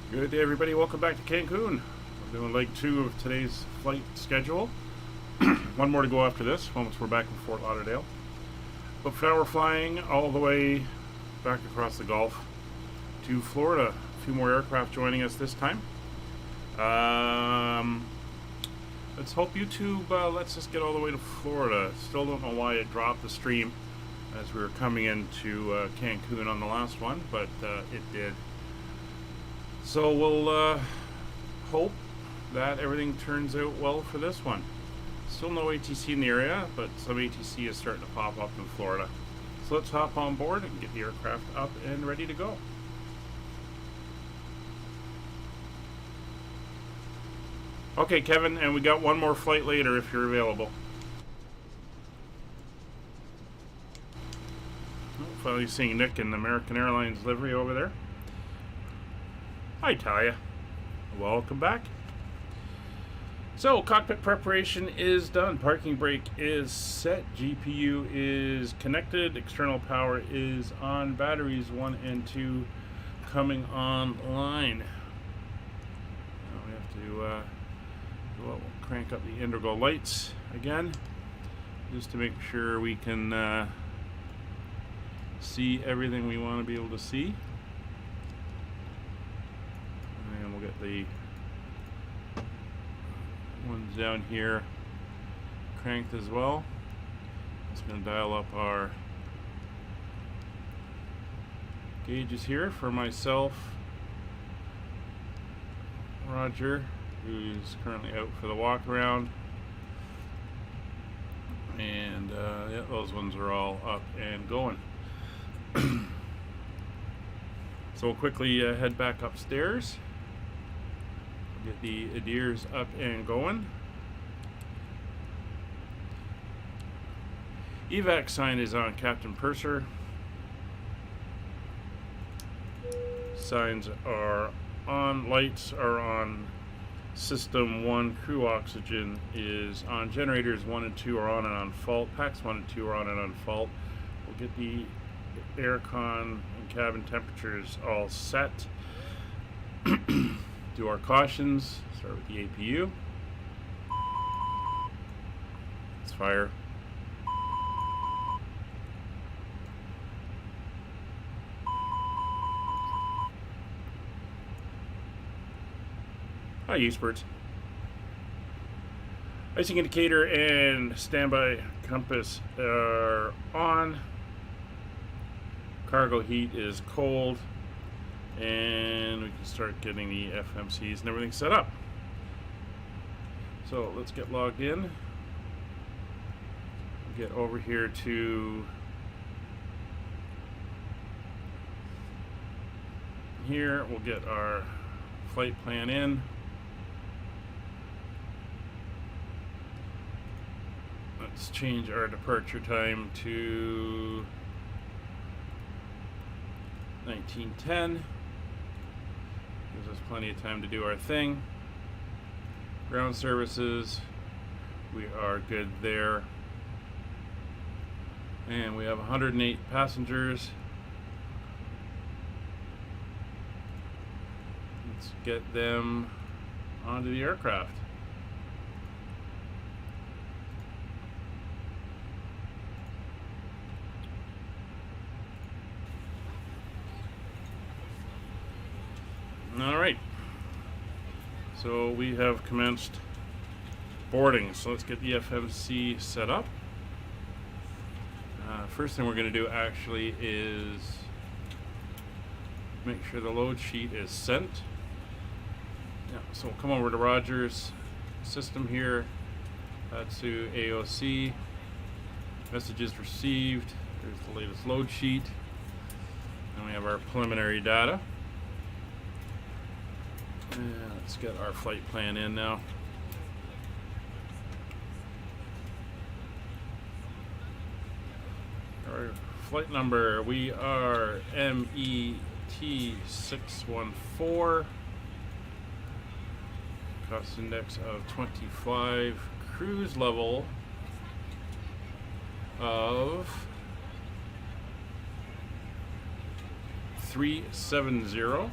Good day, everybody. Welcome back to Cancun. We're doing leg 2 of today's flight schedule. One more to go after this, once we're back in Fort Lauderdale. But for now, we're flying all the way back across the Gulf to Florida. A few more aircraft joining us this time. Let's hope YouTube lets us get all the way to Florida. Still don't know why it dropped the stream as we were coming into Cancun on the last one, but it did. So we'll hope that everything turns out well for this one. Still no ATC in the area, but some ATC is starting to pop up in Florida. So let's hop on board and get the aircraft up and ready to go. Okay, Kevin, and we got one more flight later if you're available. Oh, finally seeing Nick in the American Airlines livery over there. Hi, Talia. Welcome back. So, cockpit preparation is done. Parking brake is set. GPU is connected. External power is on. Batteries 1 and 2 coming online. Now we have to we'll crank up the integral lights again, just to make sure we can see everything we want to be able to see. And we'll get the ones down here cranked as well. Just going to dial up our gauges here for myself, Roger, who's currently out for the walk around, and yeah, those ones are all up and going. So we'll quickly head back upstairs. Get the adheres up and going. Evac sign is on Captain Purser. Signs are on. Lights are on. System 1 crew oxygen is on. Generators 1 and 2 are on and on fault. Packs 1 and 2 are on and on fault. We'll get the aircon and cabin temperatures all set. Do our cautions. Start with the APU. Let's fire. Hi, Eastwards. Icing indicator and standby compass are on. Cargo heat is cold. And we can start getting the FMCs and everything set up. So let's get logged in. Get over here to here. We'll get our flight plan in. Let's change our departure time to 1910. Gives us plenty of time to do our thing. Ground services, we are good there. And we have 108 passengers. Let's get them onto the aircraft. All right, so we have commenced boarding, so let's get the FMC set up. First thing we're going to do actually is make sure the load sheet is sent. Yeah, so we'll come over to Roger's system here. That's to AOC. Messages received. There's the latest load sheet. And we have our preliminary data. Let's get our flight plan in now. Our flight number, we are MET614. Cost index of 25. Cruise level of 370.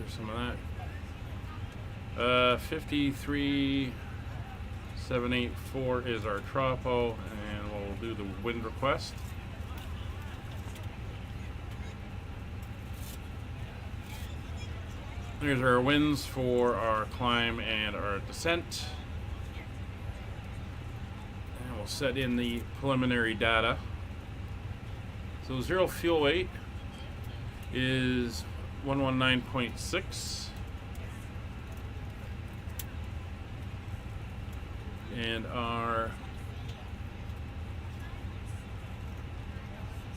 There's some of that. 53784 is our tropo, and we'll do the wind request. Here's our winds for our climb and our descent. And we'll set in the preliminary data. So zero fuel weight is 119.6. And our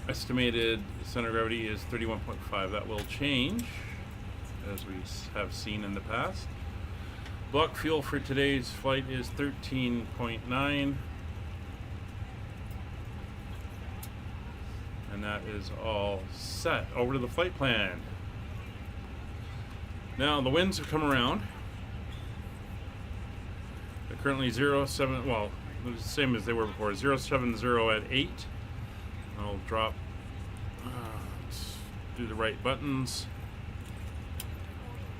estimated center of gravity is 31.5. That will change, as we have seen in the past. Block fuel for today's flight is 13.9. And that is all set. Over to the flight plan. Now the winds have come around. They're currently 07, well, the same as they were before, 070 at 8. I'll drop, let's do the right buttons.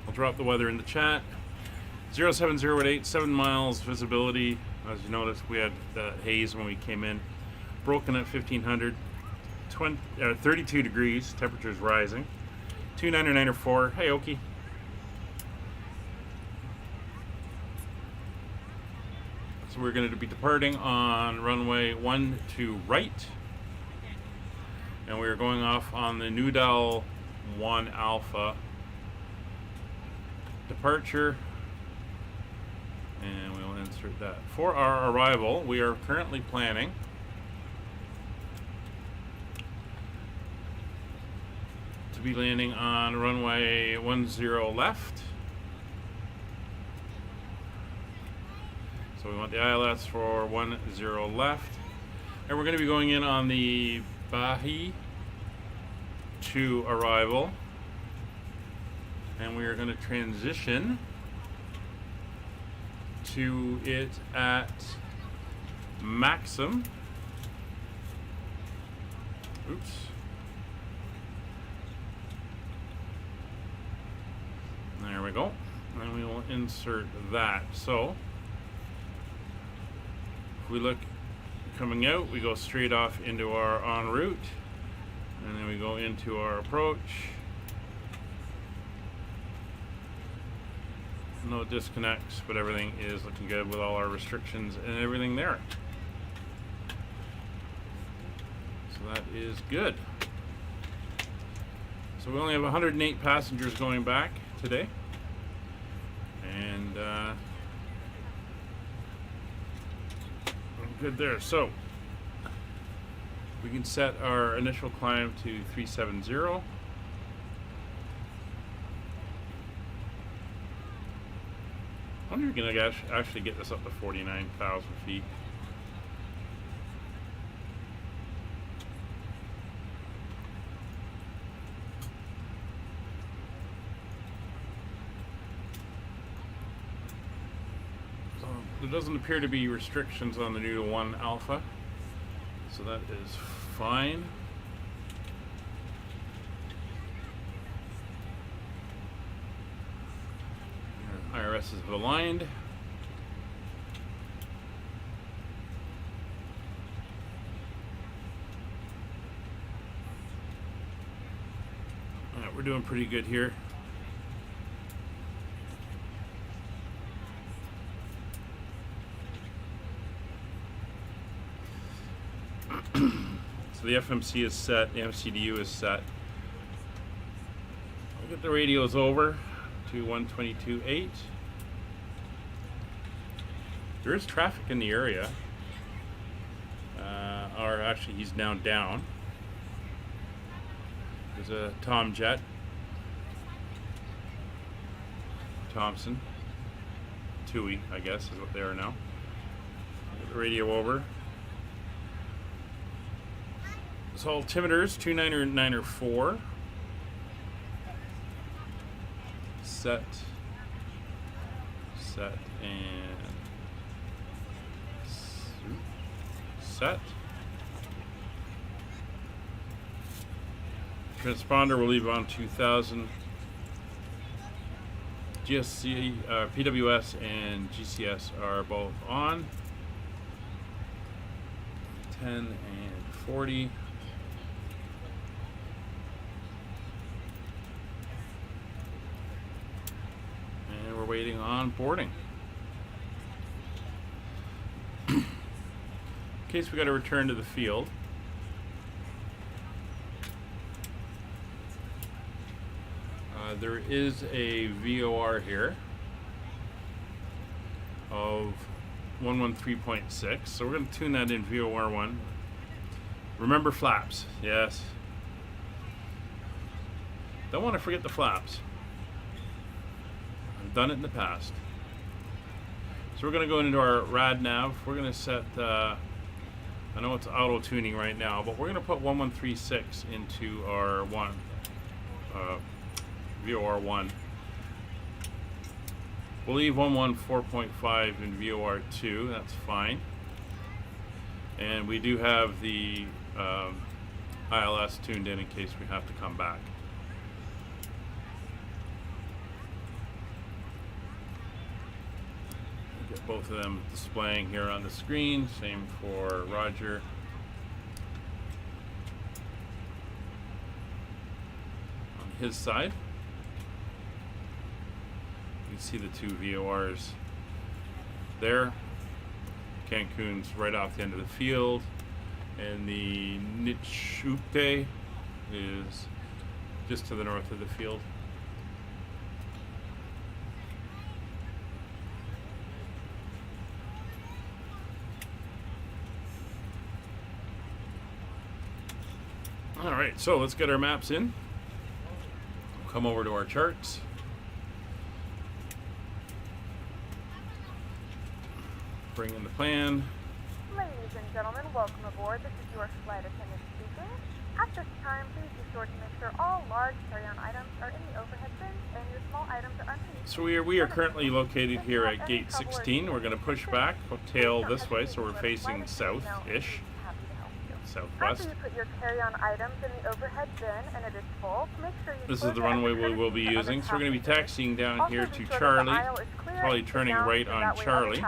I'll drop the weather in the chat. 070 at 8, 7 miles visibility. As you noticed, we had haze when we came in. Broken at 1500. 32 degrees, temperature's rising. 2994. Hey, Oki. So we're going to be departing on runway 12 right. And we are going off on the Newdal 1 Alpha departure. And we'll insert that. For our arrival, we are currently planning to be landing on runway 10 left. So we want the ILS for 10 left. And we're going to be going in on the Bahi to arrival. And we are going to transition to it at Maxim. Oops. There we go. And we will insert that. So if we look coming out, we go straight off into our en route, and then we go into our approach. No disconnects, but everything is looking good with all our restrictions and everything there. So that is good. So we only have 108 passengers going back today, and good there. So we can set our initial climb to 370. I wonder if we can actually get this up to 49,000 feet. There doesn't appear to be restrictions on the new 1 Alpha, so that is fine. Our IRS is aligned. Alright, we're doing pretty good here. So the FMC is set, the MCDU is set. I'll get the radios over to 122.8. There is traffic in the area. Or actually, he's now down. There's a Tom Jet. Thompson. Tui, I guess, is what they are now. I'll get the radio over. So altimeters 294. Set, and set. Transponder will leave on 2000. GSC, PWS and GCS are both on. 10 and 40. And we're waiting on boarding. In case we got to return to the field. There is a VOR here of 113.6, so we're going to tune that in VOR 1. Remember flaps, yes. Don't want to forget the flaps. I've done it in the past. So we're going to go into our rad nav. We're going to set, I know it's auto tuning right now, but we're going to put 1136 into our VOR 1. We'll leave 114.5 in VOR 2, that's fine. And we do have the ILS tuned in case we have to come back. Get both of them displaying here on the screen, same for Roger. On his side. You can see the two VORs there. Cancun's right off the end of the field, and the Nichupte is just to the north of the field. All right, so let's get our maps in. Come over to our charts. Bring in the plan. Ladies and gentlemen, welcome aboard. This is your flight attendant speaking. At this time, please be sure to make sure all large carry-on items are in the overhead bins and your small items are underneath. So we are currently located here at gate 16. We're going to push back, tail this way, so we're facing south-ish, southwest. After you put your carry-on items in the overhead bin and it is full, make sure you This is the runway we will be using. So we're going to be taxiing down here to Charlie, probably turning right on Charlie.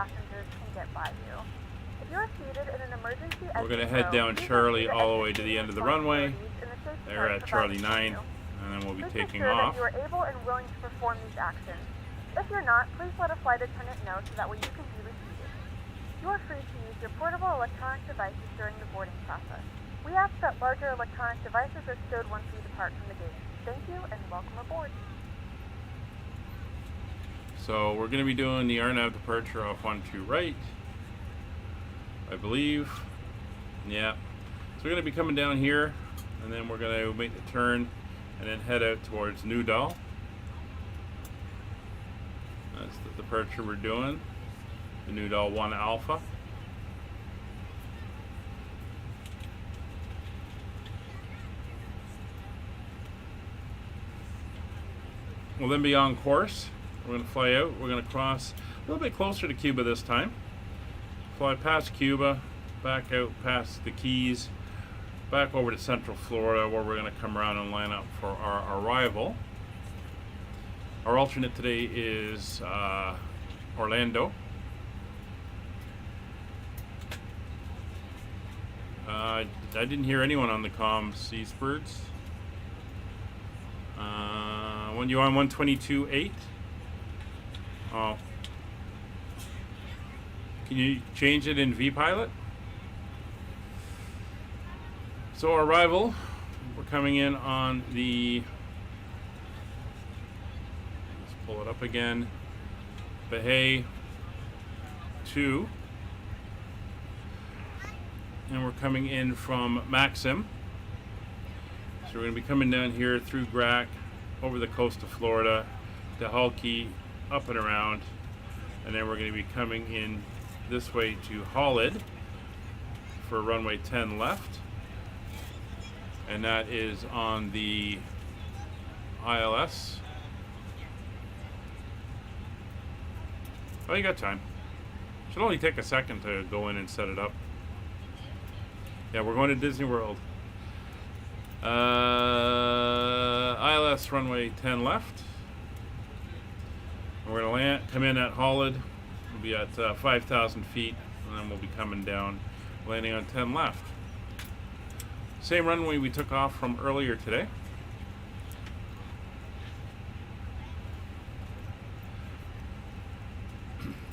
We're going to head down Charlie all the way to the end of the runway. There at Charlie 9, and then we'll be taking off. You are able and willing to perform these actions. If you're not, please let a flight attendant know so that way you can be reseated. You are free to use your portable electronic devices during the boarding process. We ask that larger electronic devices are stowed once we depart from the gate. Thank you and welcome aboard. So we're going to be doing the RNAV departure off 12 right, I believe. Yeah. So we're going to be coming down here, and then we're going to make the turn and then head out towards Newdal. That's the departure we're doing, the Newdal 1 Alpha. We'll then be on course. We're going to fly out. We're going to cross a little bit closer to Cuba this time. Fly past Cuba, back out past the Keys, back over to Central Florida, where we're going to come around and line up for our arrival. Our alternate today is Orlando. I didn't hear anyone on the comms, Seabirds. When you on 122.8? Oh. Can you change it in vPilot? So our arrival, we're coming in on the, let's pull it up again, Bahia 2. And we're coming in from Maxim. So we're going to be coming down here through Grac, over the coast of Florida, to Halkey, up and around. And then we're going to be coming in this way to Hollid for runway 10 left. And that is on the ILS. Oh, you got time. Should only take a second to go in and set it up. Yeah, we're going to Disney World. ILS runway 10 left. We're going to come in at Hollid. We'll be at 5,000 feet, and then we'll be coming down, landing on 10 left. Same runway we took off from earlier today.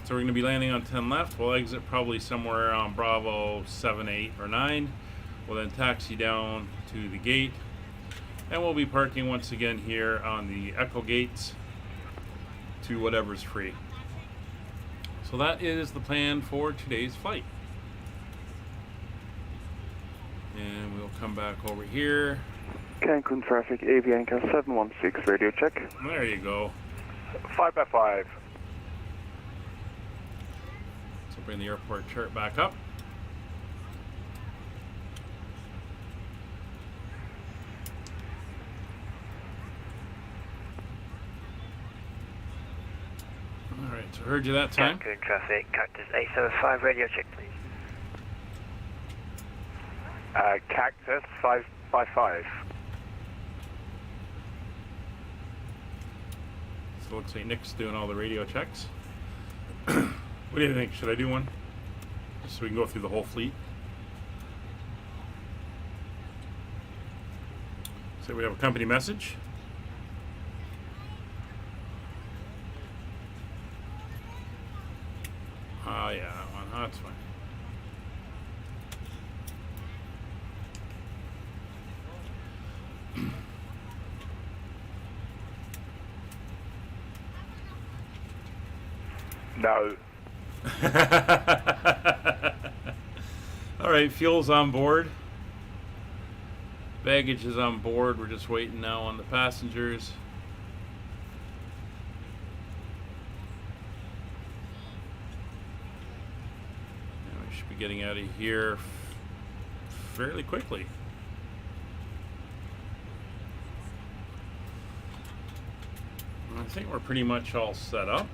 So we're going to be landing on 10 left. We'll exit probably somewhere around Bravo 7, 8, or 9. We'll then taxi down to the gate. And we'll be parking once again here on the Echo gates to whatever's free. So that is the plan for today's flight. And we'll come back over here. Cancun traffic, Avianca 716, radio check. There you go. 5 by 5. So bring the airport chart back up. Alright, so heard you that time. Cancun traffic, Cactus 875, radio check please. Cactus 555. So it looks like Nick's doing all the radio checks. What do you think? Should I do one? Just so we can go through the whole fleet. So we have a company message. Oh yeah, that one. Oh, that's fine. No. All right, fuel's on board. Baggage is on board. We're just waiting now on the passengers. And we should be getting out of here fairly quickly. I think we're pretty much all set up.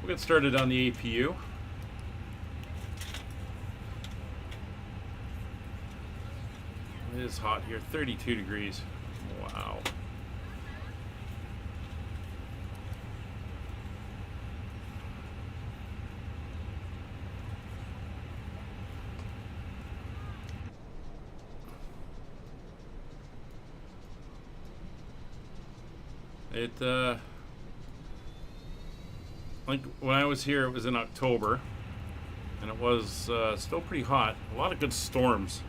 We'll get started on the APU. It is hot here, 32 degrees. Wow. Like when I was here, it was in October, and it was still pretty hot. A lot of good storms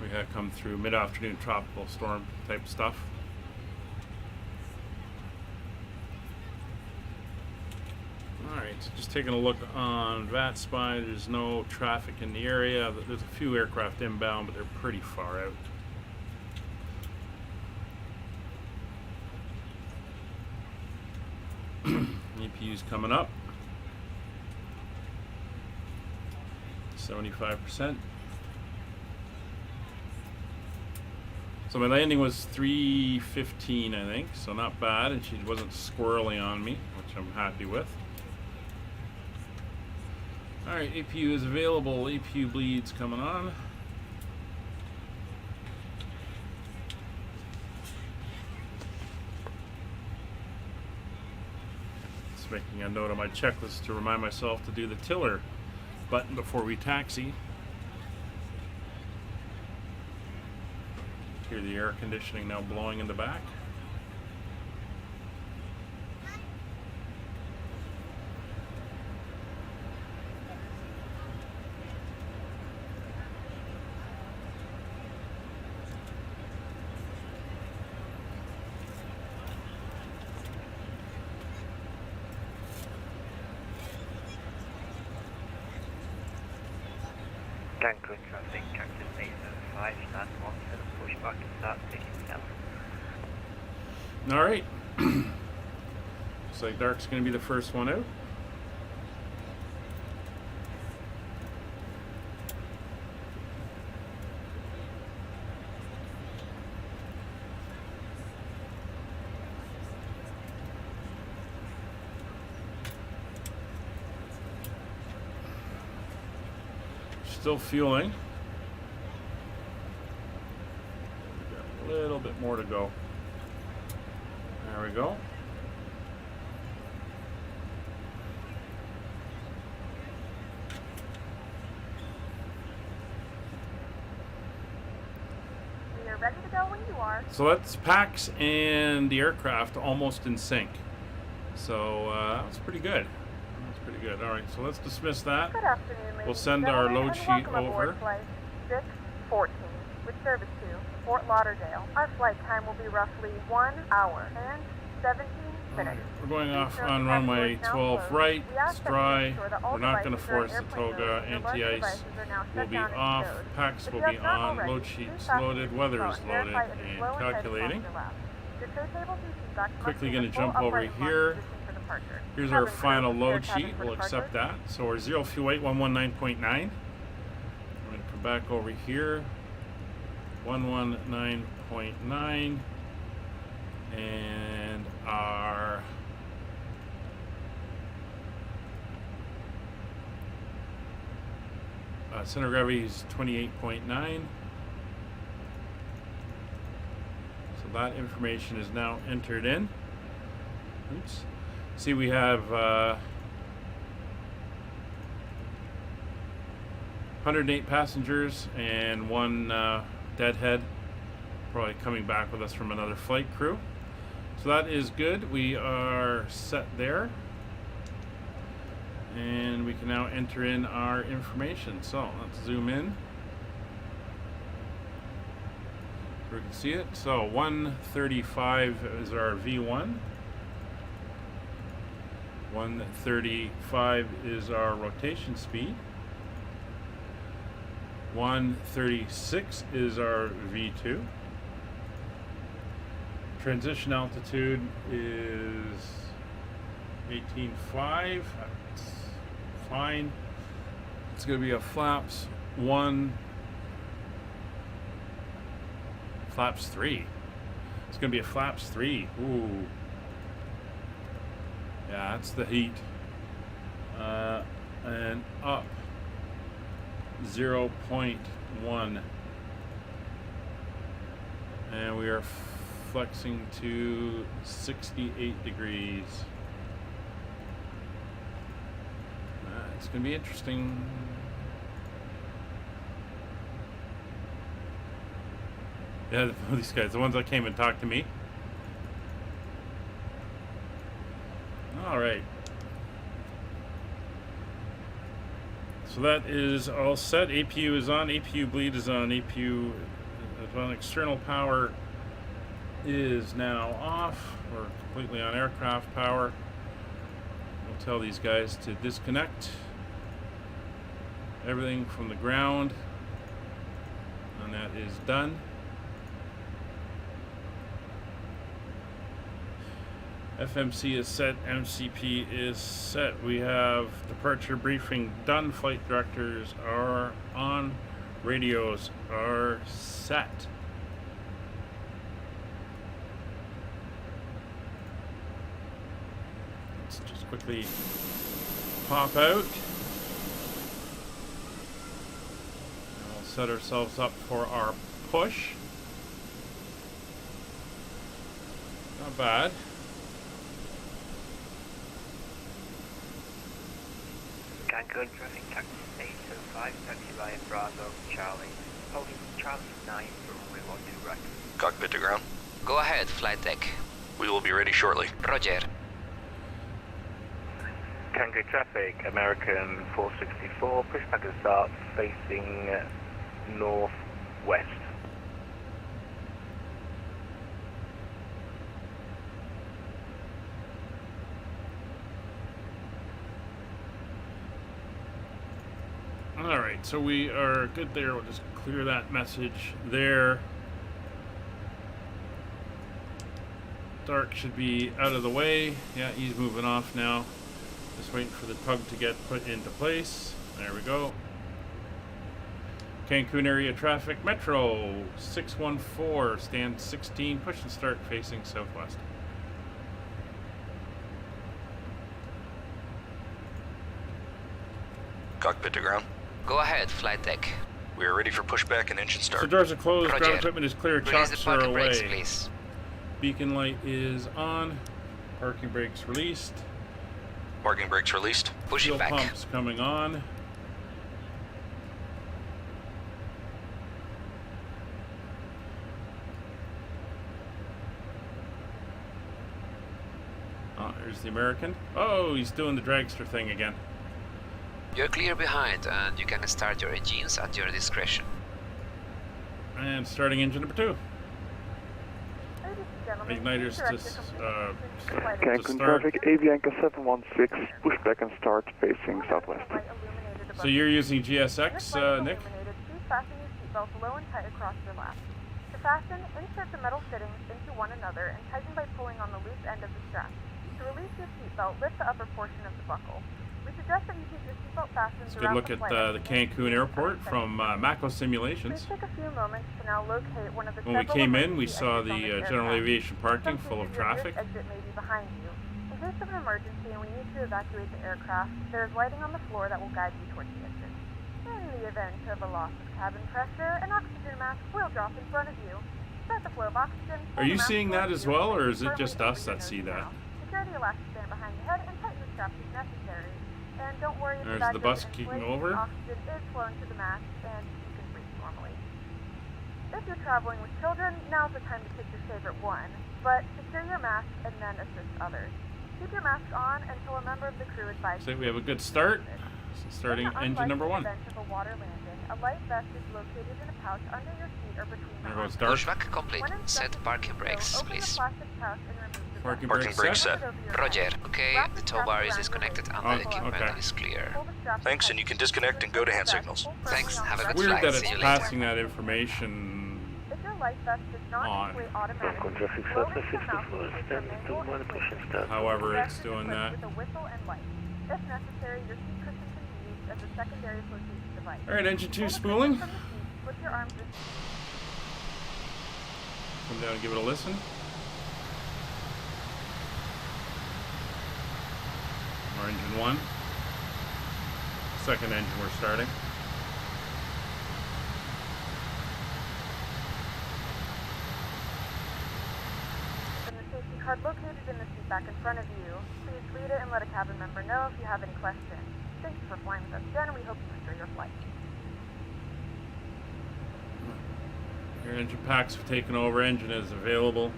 we had come through, mid-afternoon tropical storm type stuff. Alright, so just taking a look on VATSim. There's no traffic in the area. There's a few aircraft inbound, but they're pretty far out. APU's coming up. 75%. So my landing was 3:15, I think, so not bad, and she wasn't squirrely on me, which I'm happy with. Alright, APU is available. APU bleeds coming on. Just making a note on my checklist to remind myself to do the tiller button before we taxi. Hear the air conditioning now blowing in the back. Cancun traffic, Cactus 875, stand on for the pushback and start taking down. Alright. Looks like dark's going to be the first one out. Still fueling. We've got a little bit more to go. There we go. We are ready to go when you are. So that's PAX and the aircraft almost in sync. So that's pretty good. That's pretty good. All right, so let's dismiss that. Good afternoon, ladies We'll send and our gentlemen, load and sheet welcome aboard over. Flight 614 with service to Fort Lauderdale. Our flight time will be roughly 1 hour and 17 minutes. We're going off Please note on that runway doors now 12 closed. right. We ask It's that you dry. ensure that all We're not going to devices are in force the airplane toga. mode and your larger Anti-ice devices are now will shut be down and off. stowed. PAX If will you be have not on. already, Load please sheets fasten loaded. your Weather seatbelt is and loaded verify it is and slow and tight across calculating. your lap. Your tray tables and seat backs must Quickly be going in to full jump over upright and locked here. position for departure. Here's our Cabin crew, final prepare load cabin sheet. for We'll accept departure. that. So we're 0 fuel weight 119.9. We're going to come back over here. 119.9. And our center of gravity is 28.9. So that information is now entered in. Oops. See, we have 108 passengers and one deadhead, probably coming back with us from another flight crew. So that is good. We are set there. And we can now enter in our information. So let's zoom in. So we can see it. So 135 is our V1. 135 is our rotation speed. 136 is our V2. Transition altitude is 18.5. That's fine. It's going to be a flaps 1, flaps 3. It's going to be a flaps 3. Ooh. Yeah, that's the heat. And up 0.1. And we are flexing to 68 degrees. It's going to be interesting. Yeah, these guys, the ones that came and talked to me. All right. So that is all set. APU is on. APU bleed is on. APU is on. External power is now off. We're completely on aircraft power. We'll tell these guys to disconnect everything from the ground, and that is done. FMC is set, MCP is set. We have departure briefing done. Flight directors are on. Radios are set. Let's just quickly pop out. And we'll set ourselves up for our push. Not bad. Cancun traffic taxi 805, taxi via Bravo, Charlie. Holding Charlie 9 for runway 12 right. Cockpit to ground. Go ahead, flight deck. We will be ready shortly. Roger. Cancun traffic, American 464, pushback and start facing northwest. Alright, so we are good there. We'll just clear that message there. Dark should be out of the way. Yeah, he's moving off now. Just waiting for the tug to get put into place. There we go. Cancun area traffic, Metro 614, stand 16, push and start facing southwest. Cockpit to ground. Go ahead, flight deck. We are ready for pushback and engine So start. doors are closed, Roger. ground equipment is clear, Release the chocks are parking brakes, away. please. Beacon light is on. Parking brakes released. Parking brakes released. Push Fuel it back. pumps coming on. Oh, there's the American. Oh, he's doing the dragster thing again. You're clear behind and you can start your engines at your discretion. And starting engine number 2. Ladies and gentlemen, Igniters direct to, your complete to Cancun start. traffic, Avianca 716, push back and start facing southwest. So you're using GSX, Nick? Please fasten your seatbelts low and tight across your lap. To fasten, insert the metal fittings into one another and tighten by pulling on the loose end of the strap. To release your seatbelt, lift the upper portion of the buckle. We suggest that you keep your seatbelt fastened Let's throughout look the at flight. the Cancun airport from Macco Please Simulations. take a few moments to now locate one of the When we several came in, we emergency saw exits on the this general aircraft. aviation parking Some full of cases, your nearest traffic. exit may be behind you. In case of an emergency and we need to evacuate the aircraft, there is lighting on the floor that will guide you towards the exit. In the event of a loss of cabin pressure, an oxygen mask will drop in front of you. Start the flow of oxygen. Are you seeing that as well, or is it just us that see that? Secure the elastic band behind the head and tighten the straps if necessary. And don't worry if There's bag the doesn't bus kicking inflate, over. Oxygen is flowing to the mask and you can breathe normally. If you're traveling with children, now's the time to pick your favorite one. But secure your mask and then assist others. Keep your mask on until a member of the crew advises. So we have a good start. Starting In the engine number 1. unlikely event of a water landing, a life vest is located in a pouch under your seat or between the There goes arms. Dark. Pushback complete. When Set instructed parking to do so, brakes, open the please. plastic pouch and remove the Parking vest. Parking brakes set. Put it over your Roger. head. Okay, Wrap the the tow strap bar around is your disconnected waist. and the equipment okay. is clear. Pull the strap Thanks, and you can disconnect and go to hand Vest signals. firmly Thanks, on have a the good vest. Weird flight. that See it's you later. passing that information. If your life vest does not on. inflate automatically, traffic blow southwest into the mouth 64, with your stand manual 21, and push and switch. start. However, The vest it's is doing equipped that. with a whistle and light. If necessary, your seat cushion can be used as a secondary flotation device. All right, engine 2 Pull the spooling. cushion from the seat, slip your arms in. Come down and give it a listen. Our engine 1. Second engine we're starting. And the safety card located in the seat back in front of you. Please read it and let a cabin member know if you have any questions. Thank you for flying with us again, and we hope you enjoy your flight. Your engine packs have taken over. Engine is available.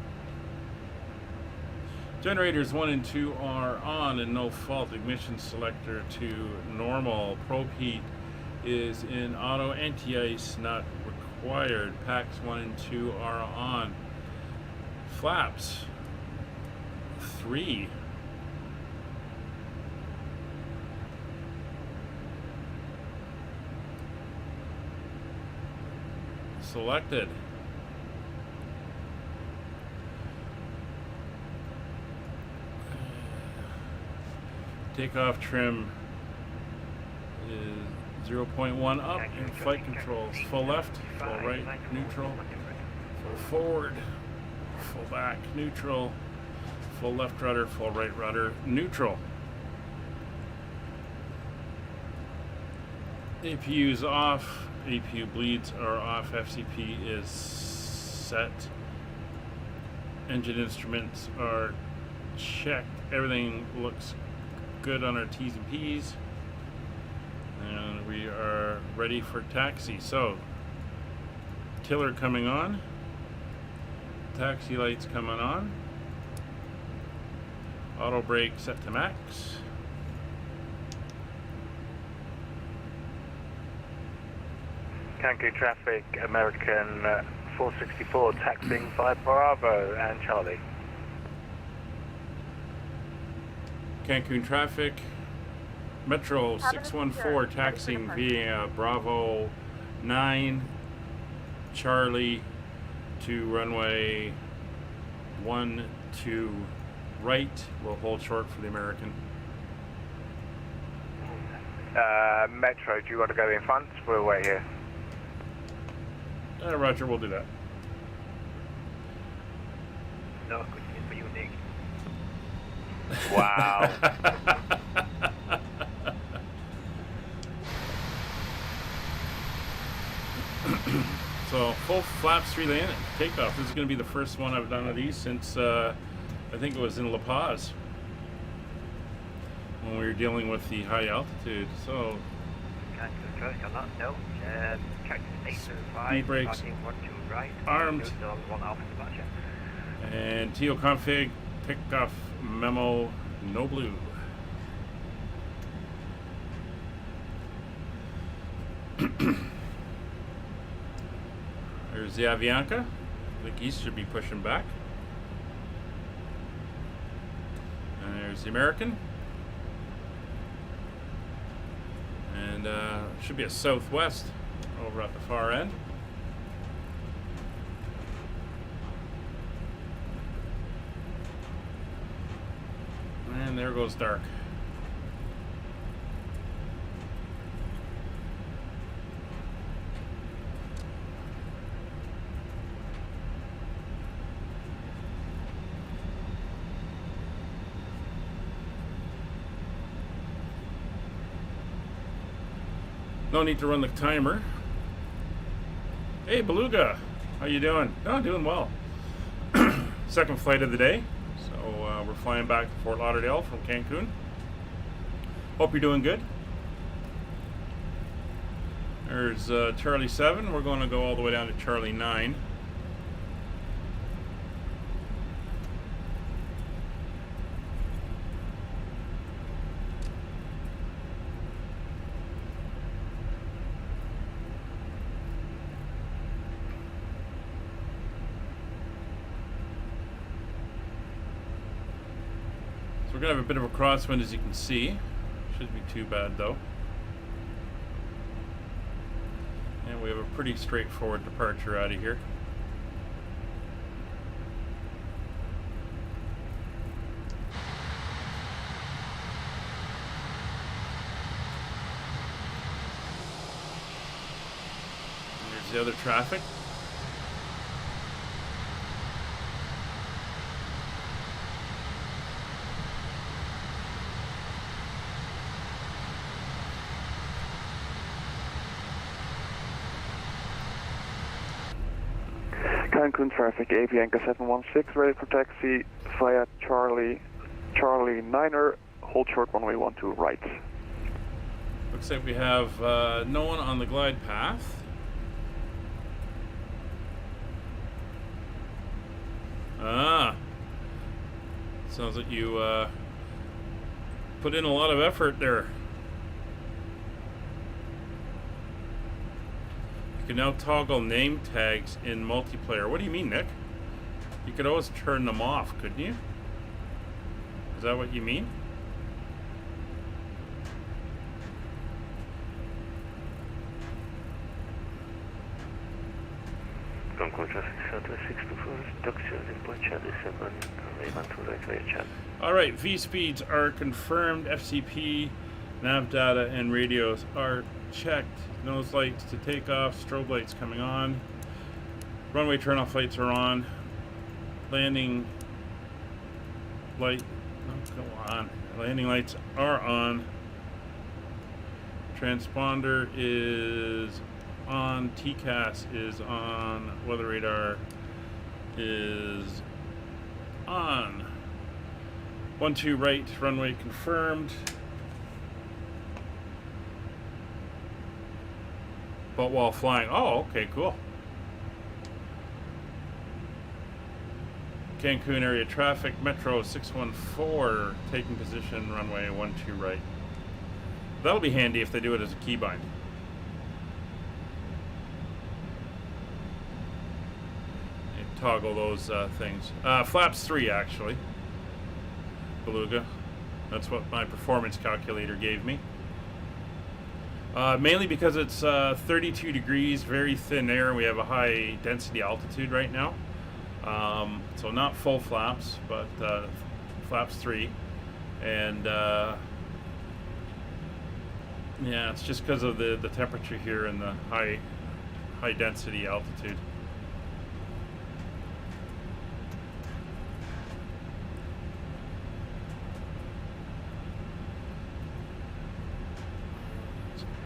Generators 1 and 2 are on and no fault. Ignition selector to normal. Probe heat is in auto. Anti-ice not required. Packs 1 and 2 are on. Flaps 3. Selected. Takeoff trim is 0.1 up in flight controls. Full left, full right, neutral, full forward, full back, neutral, full left rudder, full right rudder, neutral. APU is off. APU bleeds are off. FCP is set. Engine instruments are checked. Everything looks good on our T's and P's. And we are ready for taxi. So, tiller coming on. Taxi lights coming on. Auto brake set to max. Cancun traffic, American 464, taxiing via Bravo and Charlie. Cancun traffic. Metro 614 taxiing via Bravo 9 Charlie to runway 12 right. We'll hold short for the American. Metro, do you want to go in front? We'll wait here. Roger, we'll do that. No, good news for you, Nick. Wow. So full flaps 3 landing takeoff. This is going to be the first one I've done of these since I think it was in La Paz when we were dealing with the high altitude. So Cancun traffic on that note, Cactus 805, speed brakes parking 1 2 right, armed, 1 alpha departure. and TO config takeoff memo no blue. There's the Avianca. I think East should be pushing back. And there's the American. And should be a Southwest over at the far end. And there goes dark. No need to run the timer. Hey, Beluga, how you doing? Oh, doing well. Second flight of the day. So we're flying back to Fort Lauderdale from Cancun. Hope you're doing good. There's Charlie 7. We're going to go all the way down to Charlie 9. We're going to have a bit of a crosswind, as you can see. Shouldn't be too bad, though. And we have a pretty straightforward departure out of here. And there's the other traffic. Cancun traffic, Avianca 716, ready for taxi via Charlie 9er, hold short runway 12 right. Looks like we have no one on the glide path. Ah, sounds like you put in a lot of effort there. You can now toggle name tags in multiplayer. What do you mean, Nick? You could always turn them off, couldn't you? Is that what you mean? Cancun traffic Southwest 624, Doxios in Point Charlie 7, Rayman 2 right via Chad. Alright, V speeds are confirmed. FCP, nav data, and radios are checked. Nose lights to take off, strobe lights coming on. Runway turnoff lights are on. Landing light, oh, go on. Landing lights are on. Transponder is on. TCAS is on. Weather radar is on. 12 right, runway confirmed. But while flying, oh, okay, cool. Cancun area traffic, Metro 614, taking position, runway 12 right. That'll be handy if they do it as a keybind. You toggle those things. Flaps 3, actually. Beluga. That's what my performance calculator gave me. Mainly because it's 32 degrees, very thin air. We have a high density altitude right now. So not full flaps, but flaps 3. And yeah, it's just because of the temperature here and the high density altitude.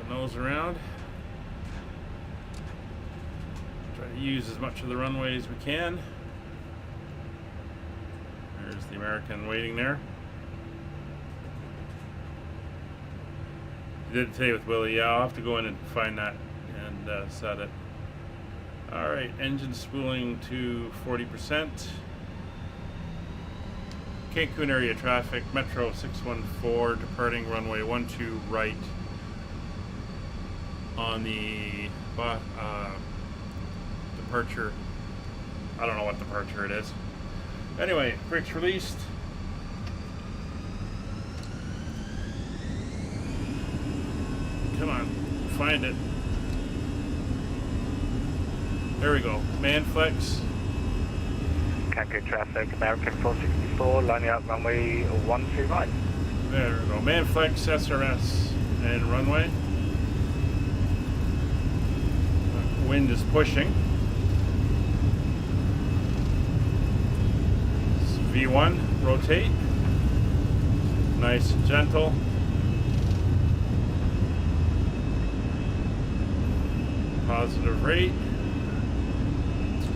Nose around. Try to use as much of the runway as we can. There's the American waiting there. Did it today with Willie. Yeah, I'll have to go in and find that and set it. Alright, engine spooling to 40%. Cancun area traffic, Metro 614 departing runway 12 right on the departure. I don't know what departure it is. Anyway, brakes released. Come on, find it. There we go. Man flex. Cancun traffic, American 464, lining up runway 12 right. There we go. Man flex, SRS, and runway. Wind is pushing. V1, rotate. Nice and gentle. Positive rate.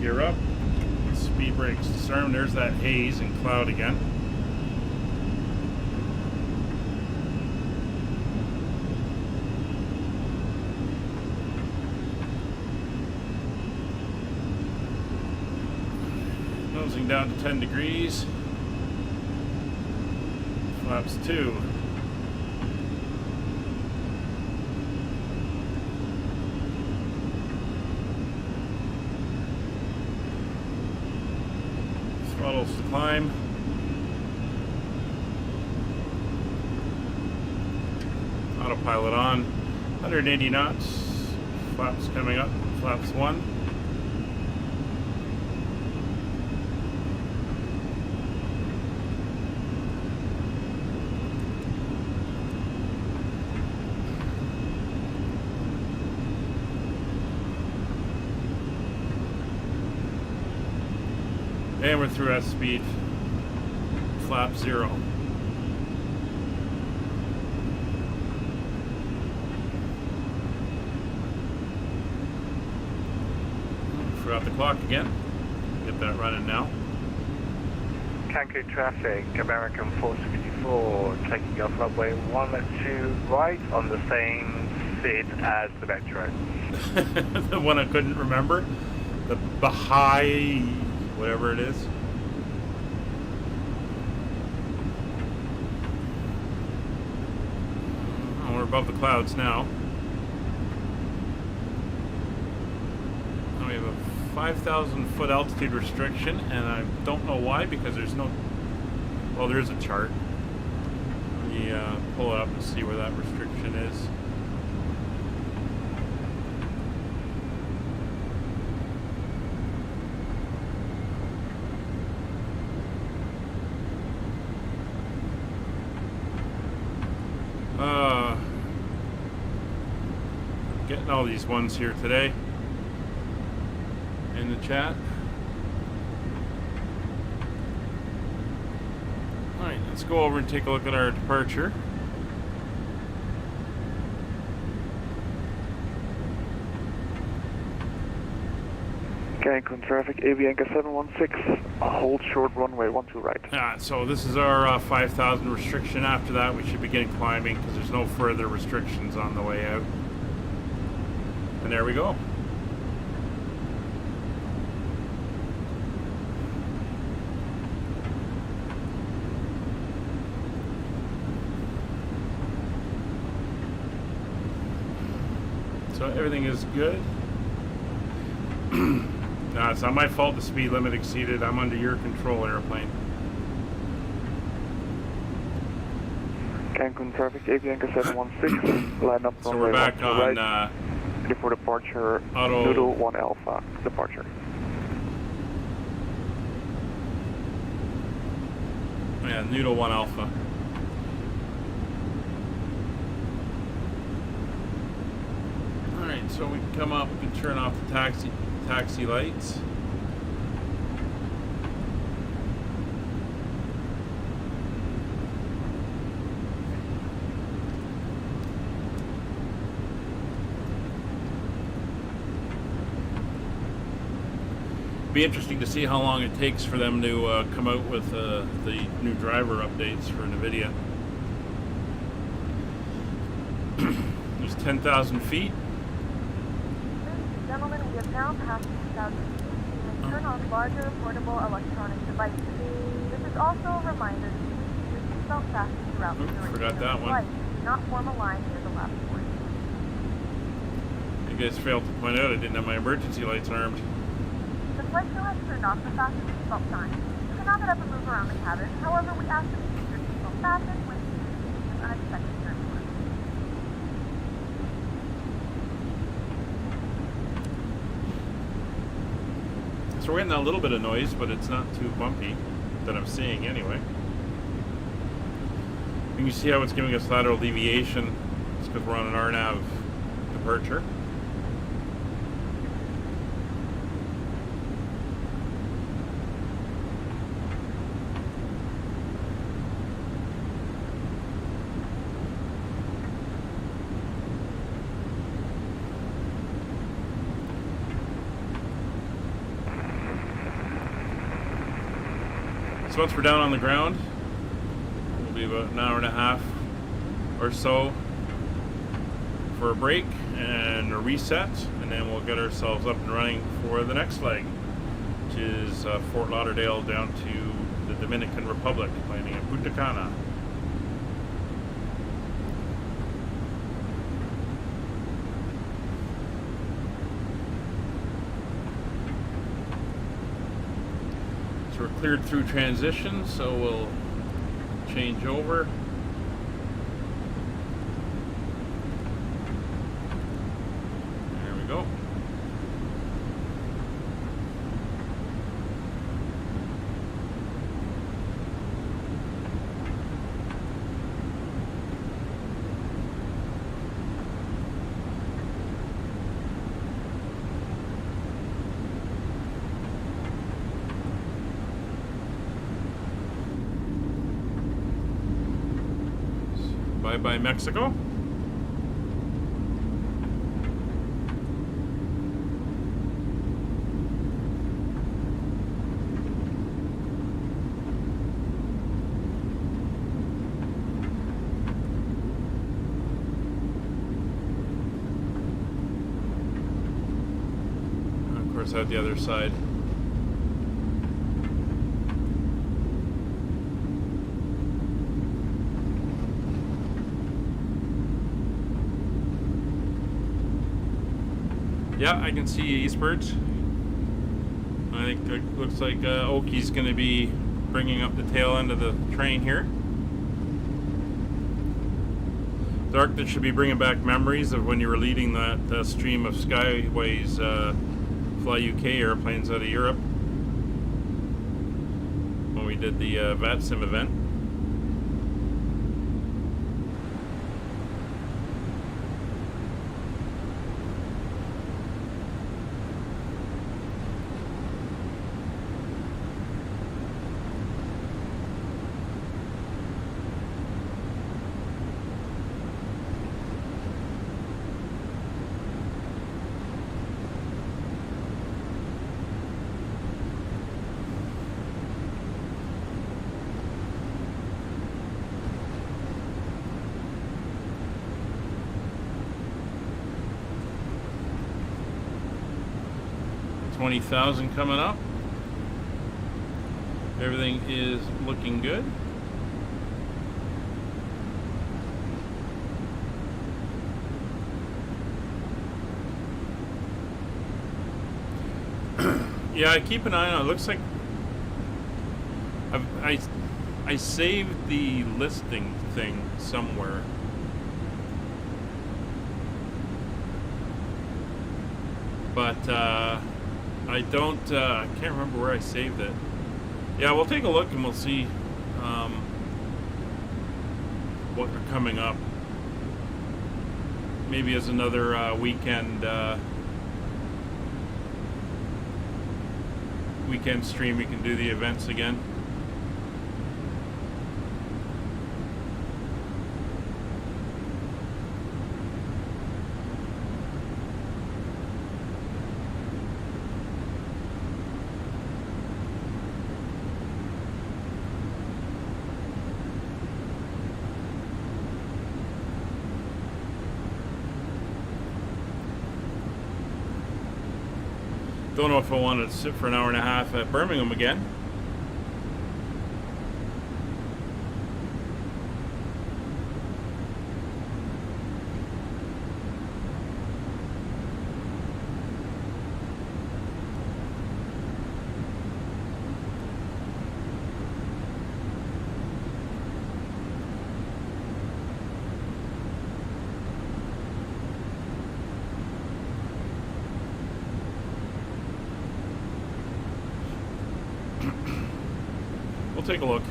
Gear up. Speed brakes disarm. There's that haze and cloud again. Nosing down to 10 degrees. Flaps 2. Throttles to climb. Autopilot on. 180 knots. Flaps coming up. Flaps 1. And we're through S speed. Flap 0. Forgot the clock again. Get that running now. Cancun traffic, American 464, taking off runway 12 right on the same sid as the Metro. The one I couldn't remember. The Baha'i, whatever it is. Oh, we're above the clouds now. We have a 5,000 foot altitude restriction, and I don't know why, because there's no, well, there's a chart. Let me pull it up and see where that restriction is. Getting all these ones here today in the chat. Alright, let's go over and take a look at our departure. Cancun traffic, Avianca 716, hold short runway 12 right. So this is our 5,000 restriction. After that, we should begin climbing because there's no further restrictions on the way out. And there we go. So everything is good. No, it's not my fault the speed limit exceeded. I'm under your control, airplane. Cancun traffic, Avianca 716, line up So runway we're back 12 on right. Ready for departure, auto Noodle 1 Alpha, departure. Yeah, Noodle 1 Alpha. Alright, so we can come up, we can turn off the taxi lights. Be interesting to see how long it takes for them to come out with the new driver updates for Nvidia. There's 10,000 feet. Ladies and gentlemen, we have now passed 2,000 feet. You may turn on larger portable electronic devices. This is also a reminder to keep your seatbelt fastened throughout the duration Forgot of that the one. flight. Do not form a line near the lavatory. You guys failed to point out I didn't have my emergency lights armed. The flight crew has turned off the fasten seatbelt sign. You can now get up and move around the cabin. However, we ask that you keep your seatbelt fastened when experiencing unexpected turbulence. So we're getting a little bit of noise, but it's not too bumpy that I'm seeing anyway. You can see how it's giving us lateral deviation. It's because we're on an RNAV departure. So once we're down on the ground, we'll be about an hour and a half or so for a break and a reset, and then we'll get ourselves up and running for the next leg, which is Fort Lauderdale down to the Dominican Republic, landing in Punta Cana. We're cleared through transition, so we'll change over. There we go. Bye-bye, Mexico. And of course, out the other side. Yeah, I can see eastwards. I think it looks like Oki's going to be bringing up the tail end of the train here. Dark, that should be bringing back memories of when you were leading that stream of Skyways Fly UK airplanes out of Europe when we did the VATSim event. $20,000 coming up. Everything is looking good. Yeah, I keep an eye on it. It looks like I saved the listing thing somewhere. But I don't, I can't remember where I saved it. Yeah, we'll take a look and we'll see what are coming up. Maybe as another weekend stream, we can do the events again. Don't know if I wanted to sit for an hour and a half at Birmingham again. We'll take a look.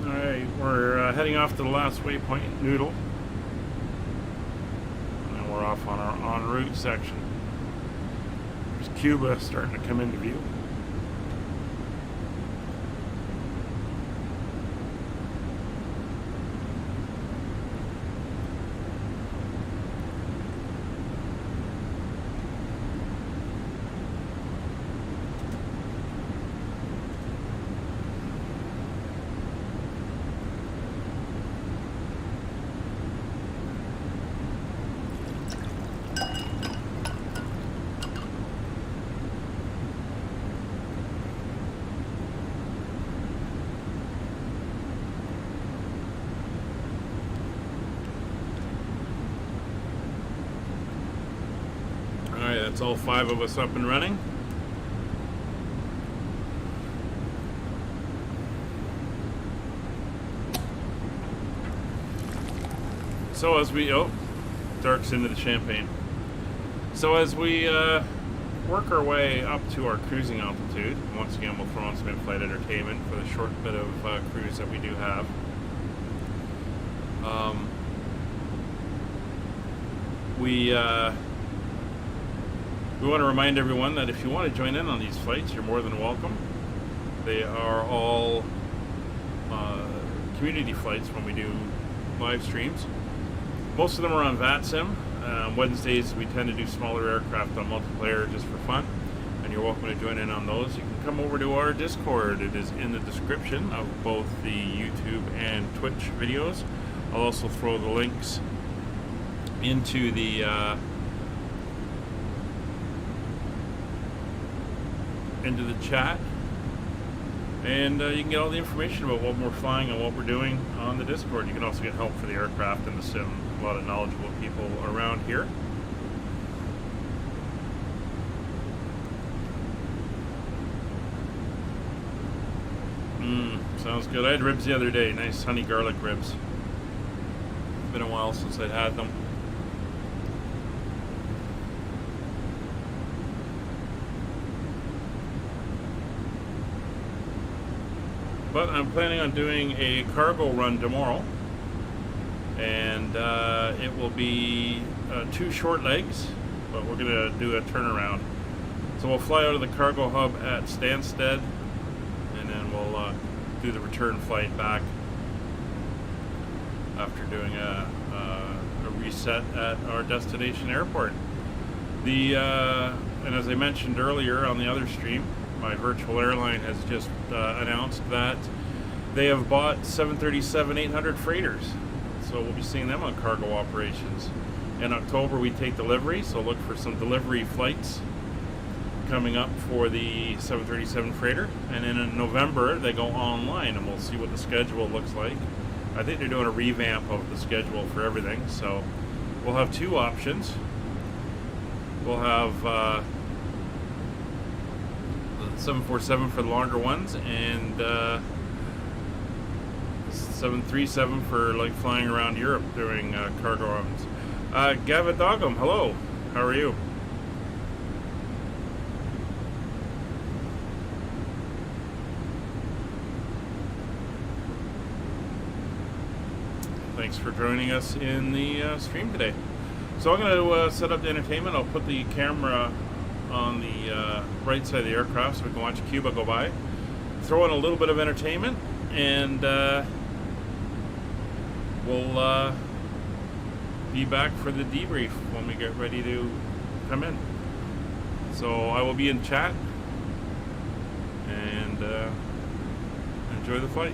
Alright, we're heading off to the last waypoint, Noodle. And then we're off on our en route section. Cuba starting to come into view. That's all 5 of us up and running. So as we, dark's into the champagne. So as we work our way up to our cruising altitude, once again we'll throw on some in-flight entertainment for the short bit of cruise that we do have. We want to remind everyone that if you want to join in on these flights, you're more than welcome. They are all community flights when we do live streams. Most of them are on VATSim. Wednesdays we tend to do smaller aircraft on multiplayer just for fun, and you're welcome to join in on those. You can come over to our Discord. It is in the description of both the YouTube and Twitch videos. I'll also throw the links into the chat, and you can get all the information about what we're flying and what we're doing on the Discord. You can also get help for the aircraft and the sim. A lot of knowledgeable people around here. Sounds good. I had ribs the other day. Nice honey garlic ribs. Been a while since I'd had them. But I'm planning on doing a cargo run tomorrow, and it will be 2 short legs, but we're going to do a turnaround. So we'll fly out of the cargo hub at Stansted, and then we'll do the return flight back after doing a reset at our destination airport. And as I mentioned earlier on the other stream, my virtual airline has just announced that they have bought 737-800 freighters. So we'll be seeing them on cargo operations. In October we take delivery, so look for some delivery flights coming up for the 737 freighter. And then in November they go online, and we'll see what the schedule looks like. I think they're doing a revamp of the schedule for everything, so we'll have 2 options. We'll have 747 for the longer ones, and 737 for like flying around Europe doing cargo runs. Gavin Doggum, hello. How are you? Thanks for joining us in the stream today. So I'm going to set up the entertainment. I'll put the camera on the right side of the aircraft so we can watch Cuba go by. Throw in a little bit of entertainment, and we'll be back for the debrief when we get ready to come in. So I will be in chat, and enjoy the flight.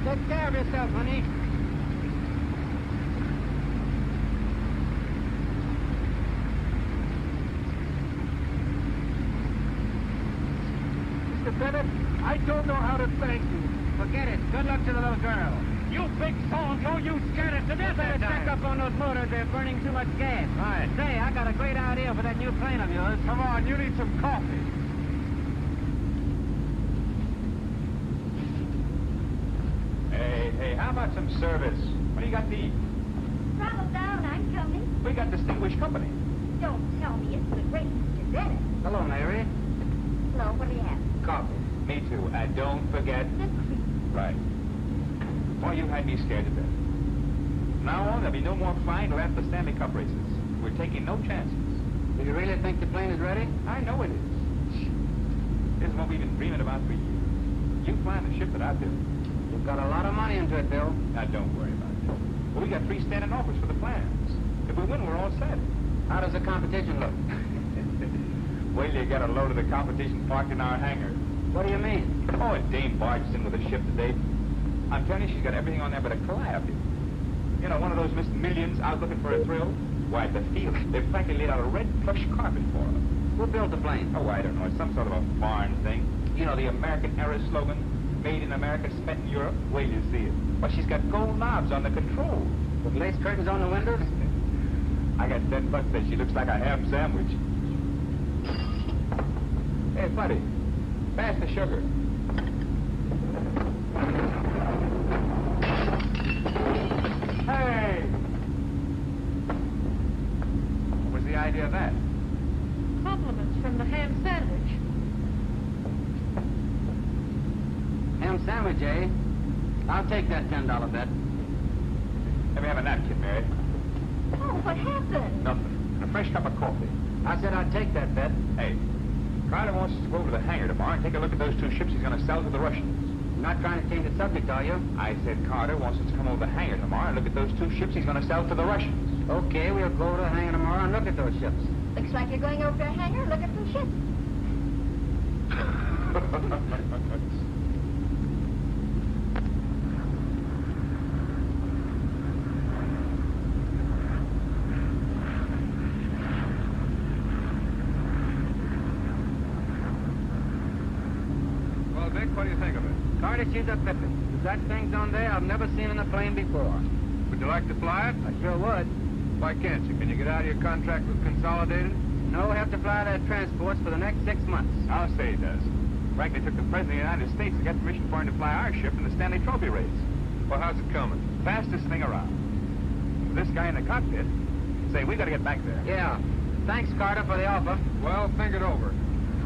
Take care of yourself, honey. Mr. Bennett, I don't know how to thank you. Forget it. Good luck to the little girl. You big songo, you scared us to death. You better check up on those motors. They're burning too much gas. Right. Say, I got a great idea for that new plane of yours. Come on, you need some coffee. about some service? What do you got the... Throttle down, I'm coming. We got distinguished company. Don't tell me it's the great Mr. Dennis. Hello, Mary. Hello, what do you have? Coffee. Me too. And don't forget... The creep. Right. Well, you had me scared to death. From now on, there'll be no more flying till after the Stanley Cup races. We're taking no chances. Do you really think the plane is ready? I know it is. This is what we've been dreaming about for years. You flying the ship that I built. You've got a lot of money into it, Bill. Now, don't worry about it. Well, we got 3 standing offers for the plans. If we win, we're all set. How does the competition look? Wait till you get a load of the competition parked in our hangar. What do you mean? Oh, a dame barged in with a ship today. I'm telling you, she's got everything on there but a calliope. You know, one of those Miss Millions out looking for a thrill? Why, at the field, they've frankly laid out a red plush carpet for her. Who built the plane? Oh, I don't know. It's some sort of a foreign thing. You know, the American era slogan, made in America, spent in Europe? Wait till you see it. Well, she's got gold knobs on the controls. With lace curtains on the windows? I got $10 that she looks like a ham sandwich. Hey, buddy, pass the sugar. Hey! What was the idea of that? Compliments from the ham sandwich. Ham sandwich, eh? I'll take that $10 bet. Let me have a napkin, Mary. Oh, what happened? Nothing. And a fresh cup of coffee. I said I'd take that bet. Hey, Carter wants us to go over to the hangar tomorrow and take a look at those 2 ships he's going to sell to the Russians. You're not trying to change the subject, are you? I said Carter wants us to come over to the hangar tomorrow and look at those 2 ships he's going to sell to the Russians. Okay, we'll go to the hangar tomorrow and look at those ships. Looks like you're going over to a hangar, look at some ships. Well, Vic, what do you think of it? Carter, she's a pippin. She's got things on there I've never seen in a plane before. Would you like to fly it? I sure would. Why can't you? Can you get out of your contract with Consolidated? No, we have to fly that transports for the next 6 months. I'll say he does. Frankly, took the President of the United States to get permission for him to fly our ship in the Stanley Trophy race. Well, how's it coming? Fastest thing around. This guy in the cockpit, say, we got to get back there. Yeah. Thanks, Carter, for the offer. Well, think it over.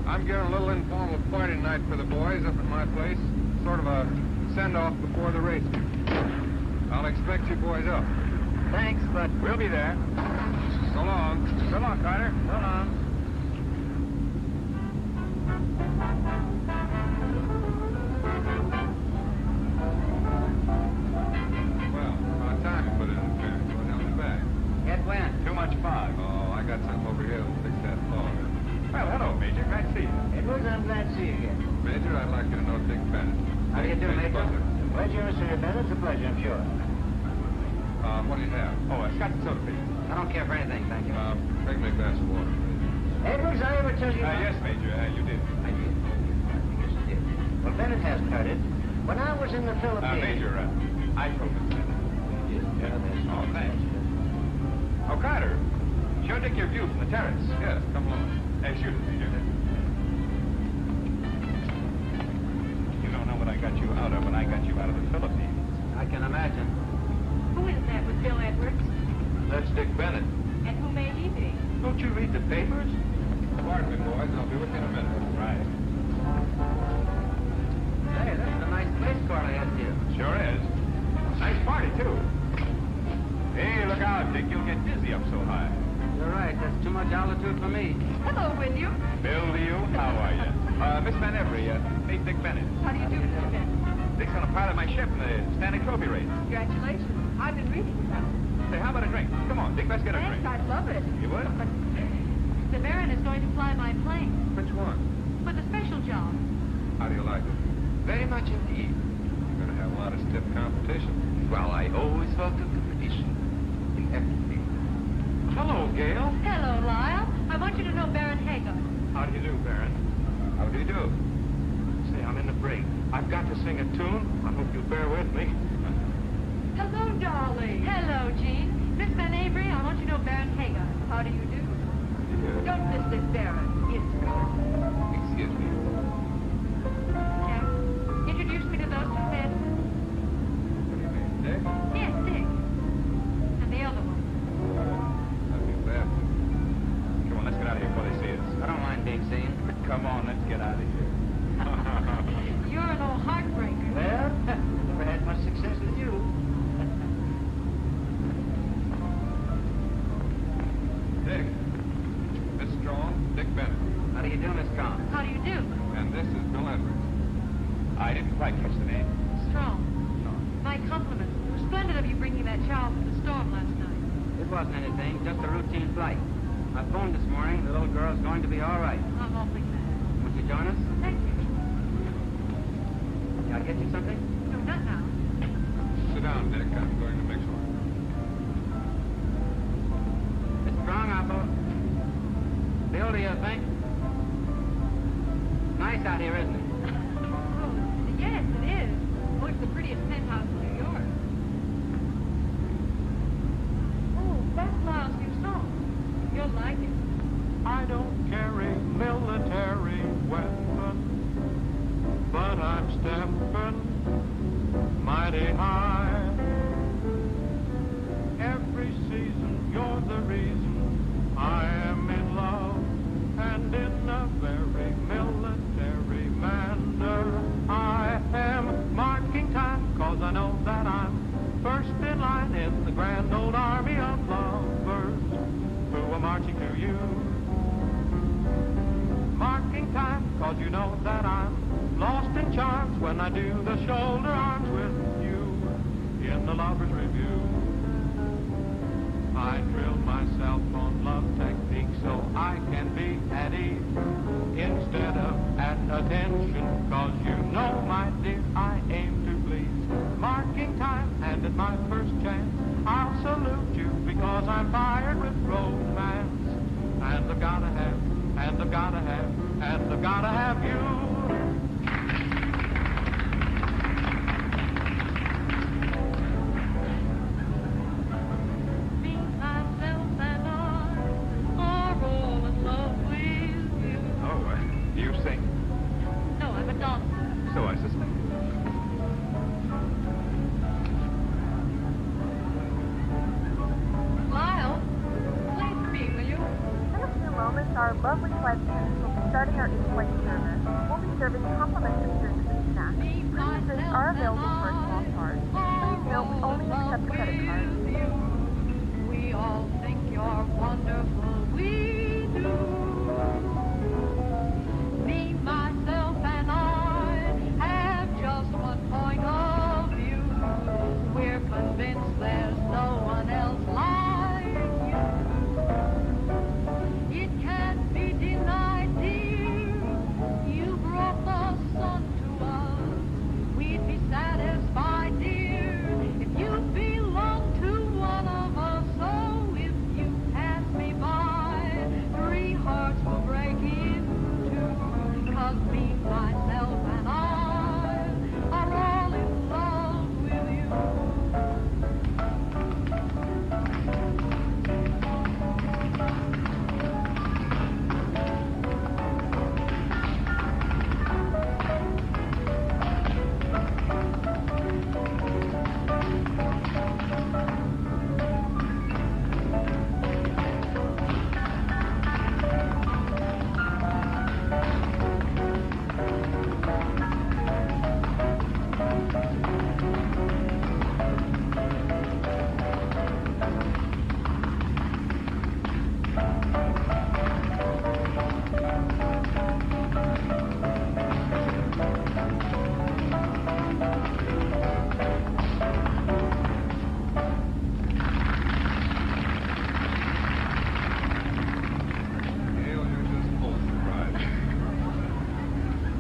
I'm giving a little informal party tonight for the boys up at my place. Sort of a send-off before the race. I'll expect you boys up. Thanks, but... We'll be there. So long. So long, Carter. So long. Well, about time you put it in the car. Go down the back. Get when? Too much fog. Oh, I got something over here to fix that fog. Well, hello, Major. Glad to see you. Edwards, I'm glad to see you again. Major, I'd like you to know Dick Bennett. How do you do, Major? Butler. Pleasure, Mr. Bennett. It's a pleasure, I'm sure. What do you have? Oh, Scott and soda, please. I don't care for anything, thank you. Make me a glass of water. Edwards, I ever tell you... Yes, Major. You did. I did. Yes, you did. Well, Bennett has cut it. When I was in the Philippines... Major, I told him. Yeah, that's... Oh, thanks. Oh, Carter, show Dick your view from the terrace. Yes, come along. Shoot it, Major. You don't know what I got you out of when I got you out of the Philippines. I can imagine. Who is that with Bill Edwards? That's Dick Bennett. And who may he be? Don't you read the papers? Pardon me, boys. I'll be with you in a minute. Right. Hey, that's a nice place Carter has here. Sure is. Nice party, too. Hey, look out, Dick. You'll get dizzy up so high. You're right. That's too much altitude for me. Hello, William. Bill to you. How are you? Miss Van Every, meet Dick Bennett. How do you do, Mr. Bennett? Dick's gonna pilot my ship in the Stanley Trophy race. Congratulations. I've been reading about it. Say, how about a drink? Come on, Dick, let's get a Thanks, drink. I'd love it. You would? But the Baron is going to fly my plane Which one? with a special job. How do you like it? Very much indeed. You're going to have a lot of stiff competition. Well, I always welcome competition in everything. Hello, Gail. Hello, Lyle. I want you to know Baron Hagar. How do you do, Baron? How do you do? Say, I'm in the break. I've got to sing a tune. I hope you'll bear with me. Hello, darling. Hello, Jean. Miss Van Avery, I want you to know Baron Hagar. How do you do? Don't miss this Baron. It's good. Excuse me. Jack, introduce me to those two men. What do you mean? is Bill Edwards. I didn't quite catch the name. Strong. My compliments. It was splendid of you bringing that child from the storm last night. It wasn't anything, just a routine flight. I phoned this morning. The little girl's going to be all right. I'm awfully glad. Would you join us? Thank you. Can I get you something? No, not now. Sit down, Dick. I'm going to mix one. It's strong, Apple. Bill, do you think? Nice out here, isn't it? Oh, yes, it is. Oh, it's the prettiest penthouse in New York. Oh, that's Lyle's new song. You'll like it. I don't carry military weapons, but I'm stepping mighty high. Every season you're the reason I am in love, and in a very military manner. I am marking time, 'cause I know that I'm first in line in the grand old army of lovers who are marching to you. Marking time, 'cause you know that I'm lost in charms when I do the shoulder arms with you in the Lover's Review. I drill myself on love technique so I can be at ease instead of at attention, 'cause you know, my dear, I aim to please. Marking time, and at my first chance I'll salute you, because I'm fired with romance, and I've gotta have, and I've gotta have, and I've gotta have you. So I suspect. Lyle, play for me, will you? In a few moments, our lovely flight attendants will be starting our in-flight service. We'll be serving complimentary drinks and snacks. Premium drinks are available for a small charge. Please note we only accept credit cards. We all think you're wonderful. We do. Me, myself, and I have just one point of view. We're convinced there's no one else like you. It can't be denied, dear. You brought the sun to us. We'd be satisfied, dear, if you belonged to one of us. So if you pass me by, 3 hearts will break in two. 'Cause me, myself, and I are all in love with you.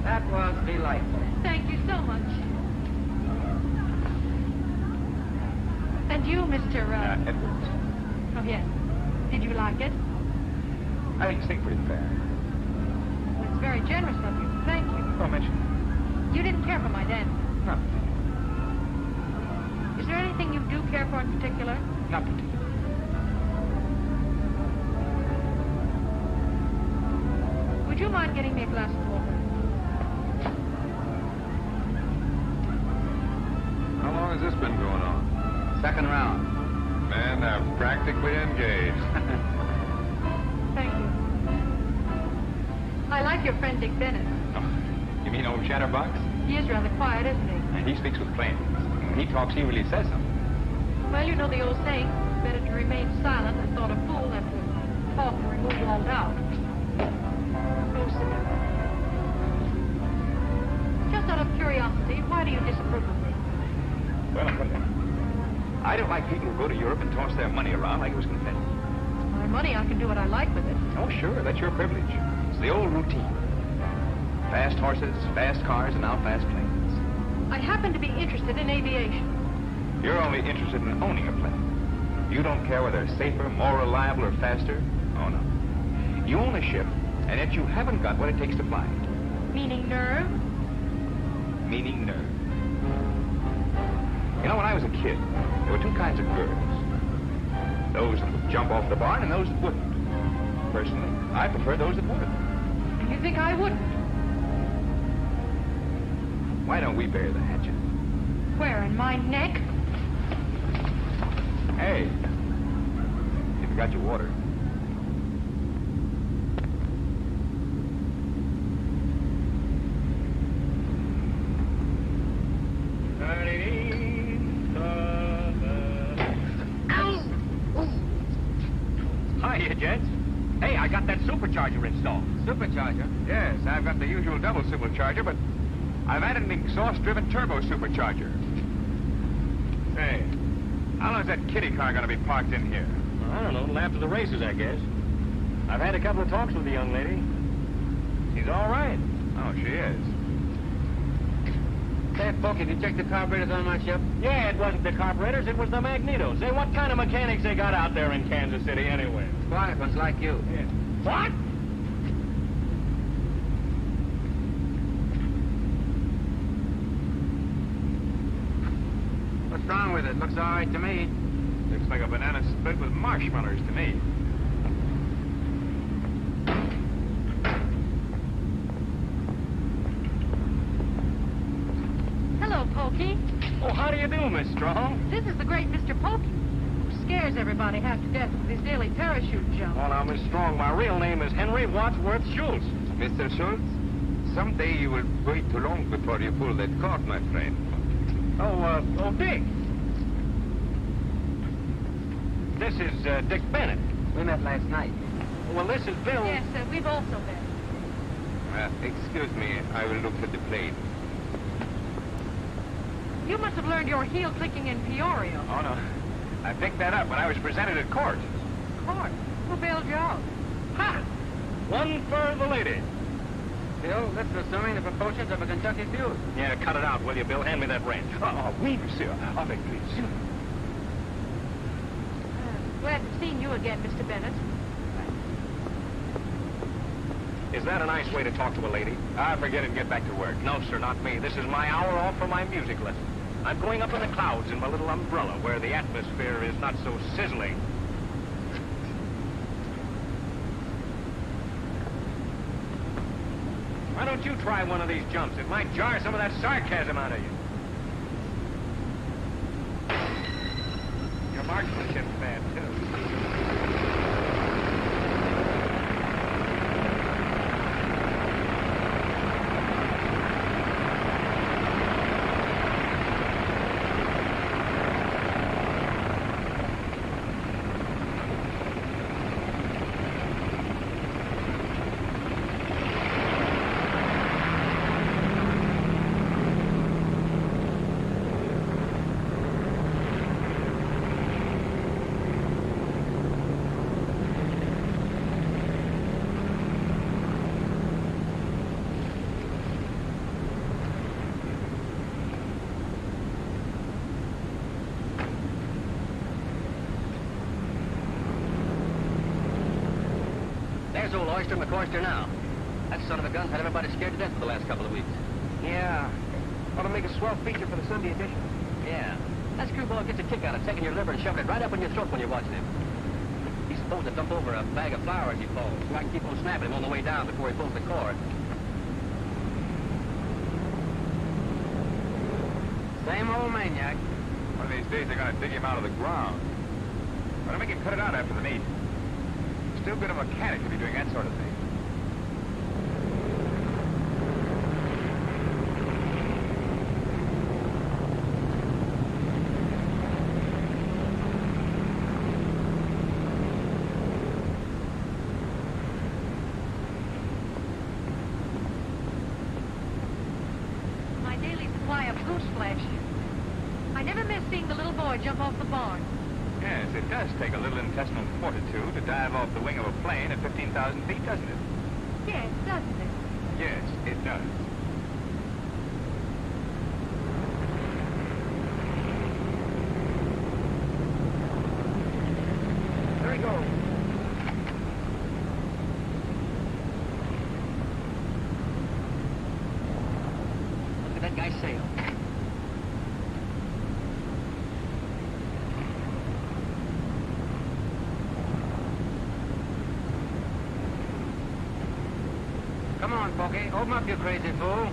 That was delightful. Thank you so much. And you, Mr. Edwards. Oh, yes. Did you like it? I think you sing pretty fair. Well, it's very generous of you. Thank you. Don't mention it. You didn't care for my dance. Not particular. Is there anything you do care for in particular? Not particular. Would you mind getting me a glass of water? How long has this been going on? Second round. Men are practically engaged. Thank you. I like your friend Dick Bennett. Oh, you mean old Chatterbox? He is rather quiet, isn't he? And he speaks with plainness. When he talks, he really says something. Well, you know the old saying, better to remain silent and thought a fool than to talk and remove all doubt. Oh, sit down. Well, I'll put it in. I don't like people who go to Europe and toss their money around like it was confetti. My money, I can do what I like with it. Oh, sure, that's your privilege. It's the old routine. Fast horses, fast cars, and now fast planes. I happen to be interested in aviation. You're only interested in owning a plane. You don't care whether it's safer, more reliable, or faster. Oh, no. You own a ship, and yet you haven't got what it takes to fly it. Meaning nerve? Meaning nerve. You know, when I was a kid, there were two kinds of girls. Those that would jump off the barn and those that wouldn't. Personally, I prefer those that would. You think I wouldn't? Why don't we bury the hatchet? Where, in my neck? Hey, you forgot your water. Hiya, gents. Hey, I got that supercharger installed. Supercharger? Yes, I've got the usual double supercharger, but I've added an exhaust-driven turbo supercharger. Hey, how long is that kiddie car going to be parked in here? I don't know, till after the races, I guess. I've had a couple of talks with the young lady. She's all right. Oh, she is. Say, Pokey, did you check the carburetors on my ship? Yeah, it wasn't the carburetors, it was the magnetos. Say, what kind of mechanics they got out there in Kansas City anyway? Quiet ones like you. Yeah. What? What's wrong with it? Looks all right to me. Looks like a banana split with marshmallows to me. Hello, Pokey. Oh, how do you do, Miss Strong? This is the great Mr. Pokey, who scares everybody half to death with his daily parachute jump. Oh, now, Miss Strong, my real name is Henry Wadsworth Schultz. Mr. Schultz, someday you will wait too long before you pull that cork, my friend. Oh, Dick. This is, Dick Bennett. We met last night. Well, this is Bill. Yes, we've also been. Excuse me, I will look at the plane. You must have learned your heel clicking in Peoria. Oh, no. I picked that up when I was presented at court. Court? Who bailed you out? Ha! One for the lady. Bill, this is assuming the proportions of a Kentucky feud. Yeah, cut it out, will you, Bill? Hand me that wrench. Oh, oui, monsieur. Avec plaisir. Glad to see you again, Mr. Bennett. Is that a nice way to talk to a lady? Forget it and get back to work. No, sir, not me. This is my hour off for my music lesson. I'm going up in the clouds in my little umbrella where the atmosphere is not so sizzling. Why don't you try one of these jumps? It might jar some of that sarcasm out of you. Your marksmanship's bad, too. There's old Oyster McCoyster now. That son of a gun's had everybody scared to death for the last couple of weeks. Yeah. Ought to make a swell feature for the Sunday edition. Yeah. That screwball gets a kick out of taking your liver and shoving it right up in your throat when you're watching him. He's supposed to dump over a bag of flour as he falls, so I can keep on snapping him on the way down before he pulls the cord. Same old maniac. One of these days they're going to dig him out of the ground. Why don't make him cut it out after the meet? Still good a mechanic to be doing that sort of thing. My daily supply of goose flesh. I I never miss seeing the little boy jump off the barn. Yes, it does take a little intestinal fortitude to dive off the wing of a plane at 15,000 feet, doesn't it? Yes, doesn't it? Yes, it does. There he goes. Look at that guy's sail. Come on, Pokey. Open up, you crazy fool.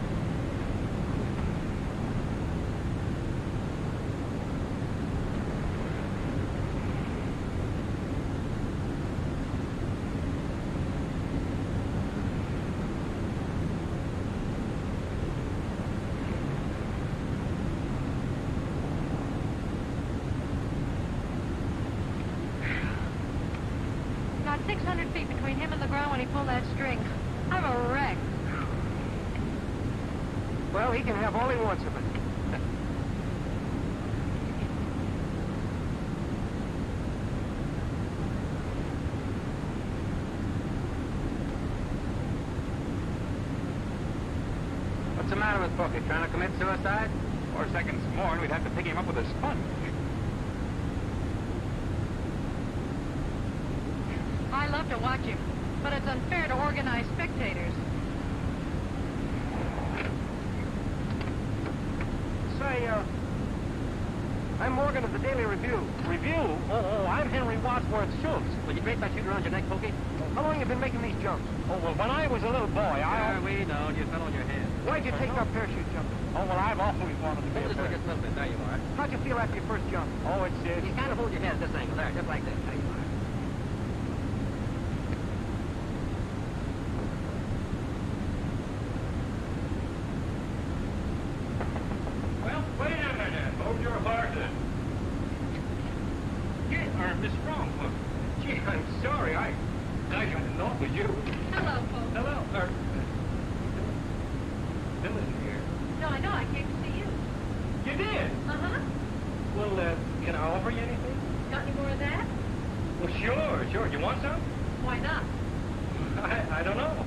Got 600 feet between him and the ground when he pulled that string. I'm a wreck. Well, he can have all he wants of it. What's the matter with Pokey? Trying to commit suicide? 4 seconds more and we'd have to pick him up with a sponge. I love to watch him, but it's unfair to organize spectators. Say, I'm Morgan of the Daily Review. Review? Oh, I'm Henry Wadsworth Schultz. Will you drape that chute around your neck, Pokey? How long have you been making these jumps? Oh, well, when I was a little boy, we know. You fell on your head. Why'd you take up parachute jumping? Oh, well, I've always wanted to be Hold a this way parachute. just a little bit. There you are. How'd you feel after your first jump? Oh, it's... You kind of hold your head at this angle. There, just like this. There you are. Well, wait a minute. Hold your horses. Yeah, Miss Strong. Gee, I'm sorry. I didn't know it was you. Hello, folks. Hello. Bill isn't here. No, I know. I came to see you. You did? Uh-huh. Well, can I offer you anything? Got any more of that? Well, sure. You want some? Why not? I don't know.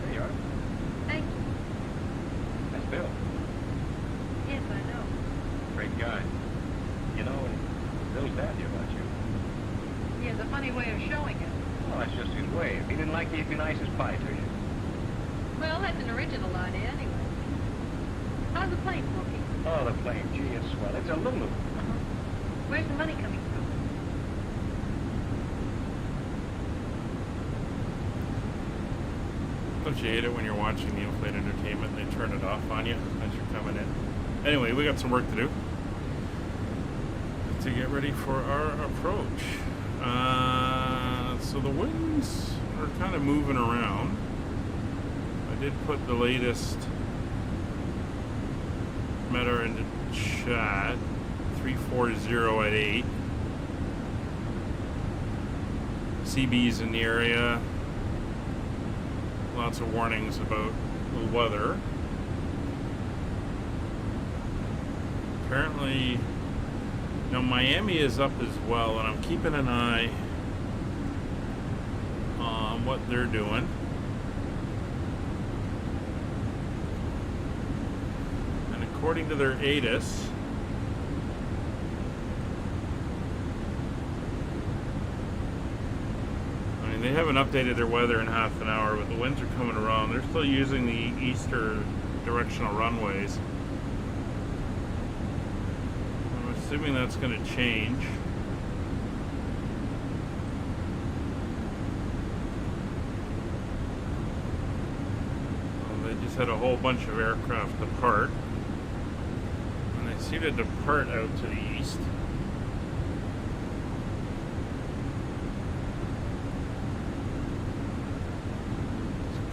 There you are. Thank you. That's Bill. Yes, I know. Great guy. You know, Bill's daddy about you. He has a funny way of showing it. Well, that's just his way. If he didn't like you, he'd be nice as pie to you. Well, that's an original idea, anyway. How's the plane, Pokey? Oh, the plane. Gee, it's swell. It's a Lulu. Where's the money coming from? Don't you hate it when you're watching the in-flight entertainment and they turn it off on you as you're coming in? Anyway, we got some work to do to get ready for our approach. So the winds are kind of moving around. I did put the latest META into chat, 340 at 8. CB's in the area. Lots of warnings about the weather. Apparently, now Miami is up as well, and I'm keeping an eye on what they're doing. And according to their ATIS, I mean, they haven't updated their weather in half an hour, but the winds are coming around. They're still using the eastern directional runways. I'm assuming that's going to change. Well, they just had a whole bunch of aircraft depart. And they seem to depart out to the east.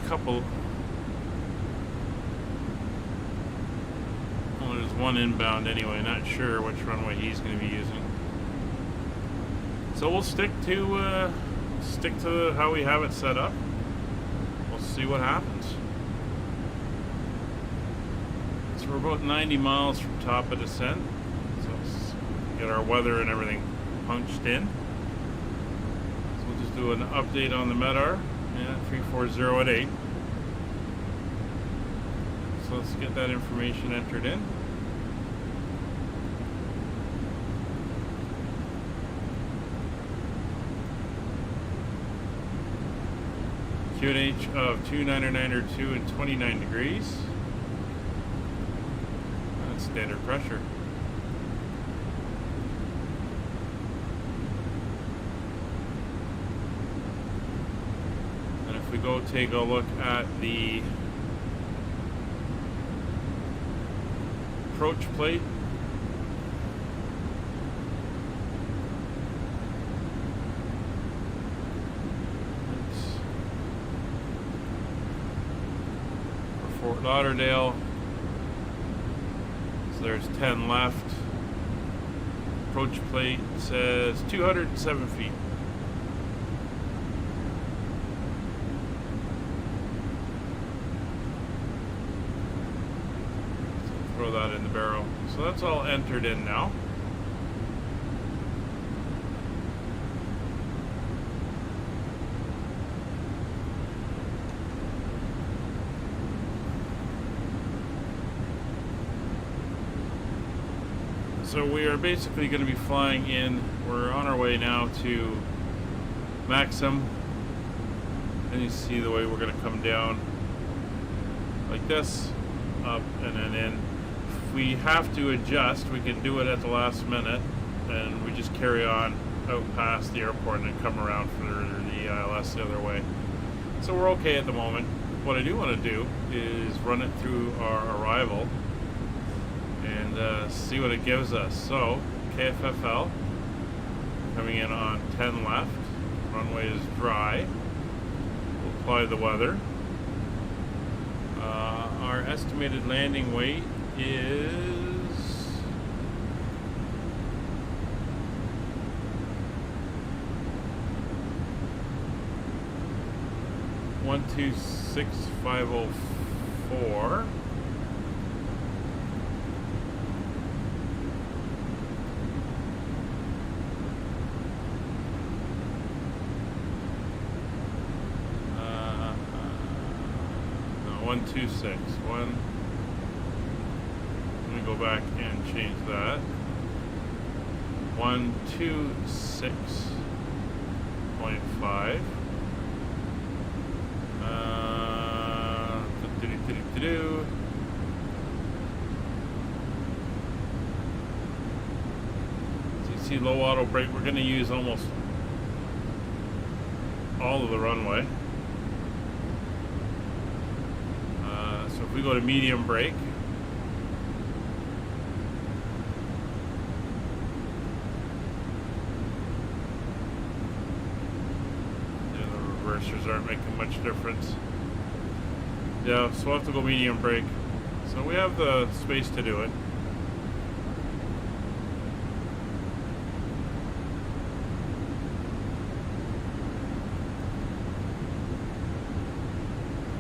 Couple. Well, there's one inbound anyway. Not sure which runway he's going to be using. So we'll stick to how we have it set up. We'll see what happens. So we're about 90 miles from top of descent. So let's get our weather and everything punched in. So we'll just do an update on the MEDAR. Yeah, 340 at 8. So let's get that information entered in. QNH of 299.2 and 29 degrees. That's standard pressure. And if we go take a look at the approach plate, Fort Lauderdale, so there's 10 left. Approach plate says 207 feet. So throw that in the barrel. So that's all entered in now. So we are basically going to be flying in. We're on our way now to Maxim, and you see the way we're going to come down like this, up and then in. If we have to adjust, we can do it at the last minute, and we just carry on out past the airport and then come around for the ILS the other way. So we're okay at the moment. What I do want to do is run it through our arrival and see what it gives us. So KFLL coming in on 10 left, runway is dry. We'll apply the weather. Our estimated landing weight is 126,504. No, 126. Let me go back and change that. 126.5. So you see low auto brake, we're going to use almost all of the runway. So if we go to medium brake, the reversers aren't making much difference. Yeah, so we'll have to go medium brake. So we have the space to do it.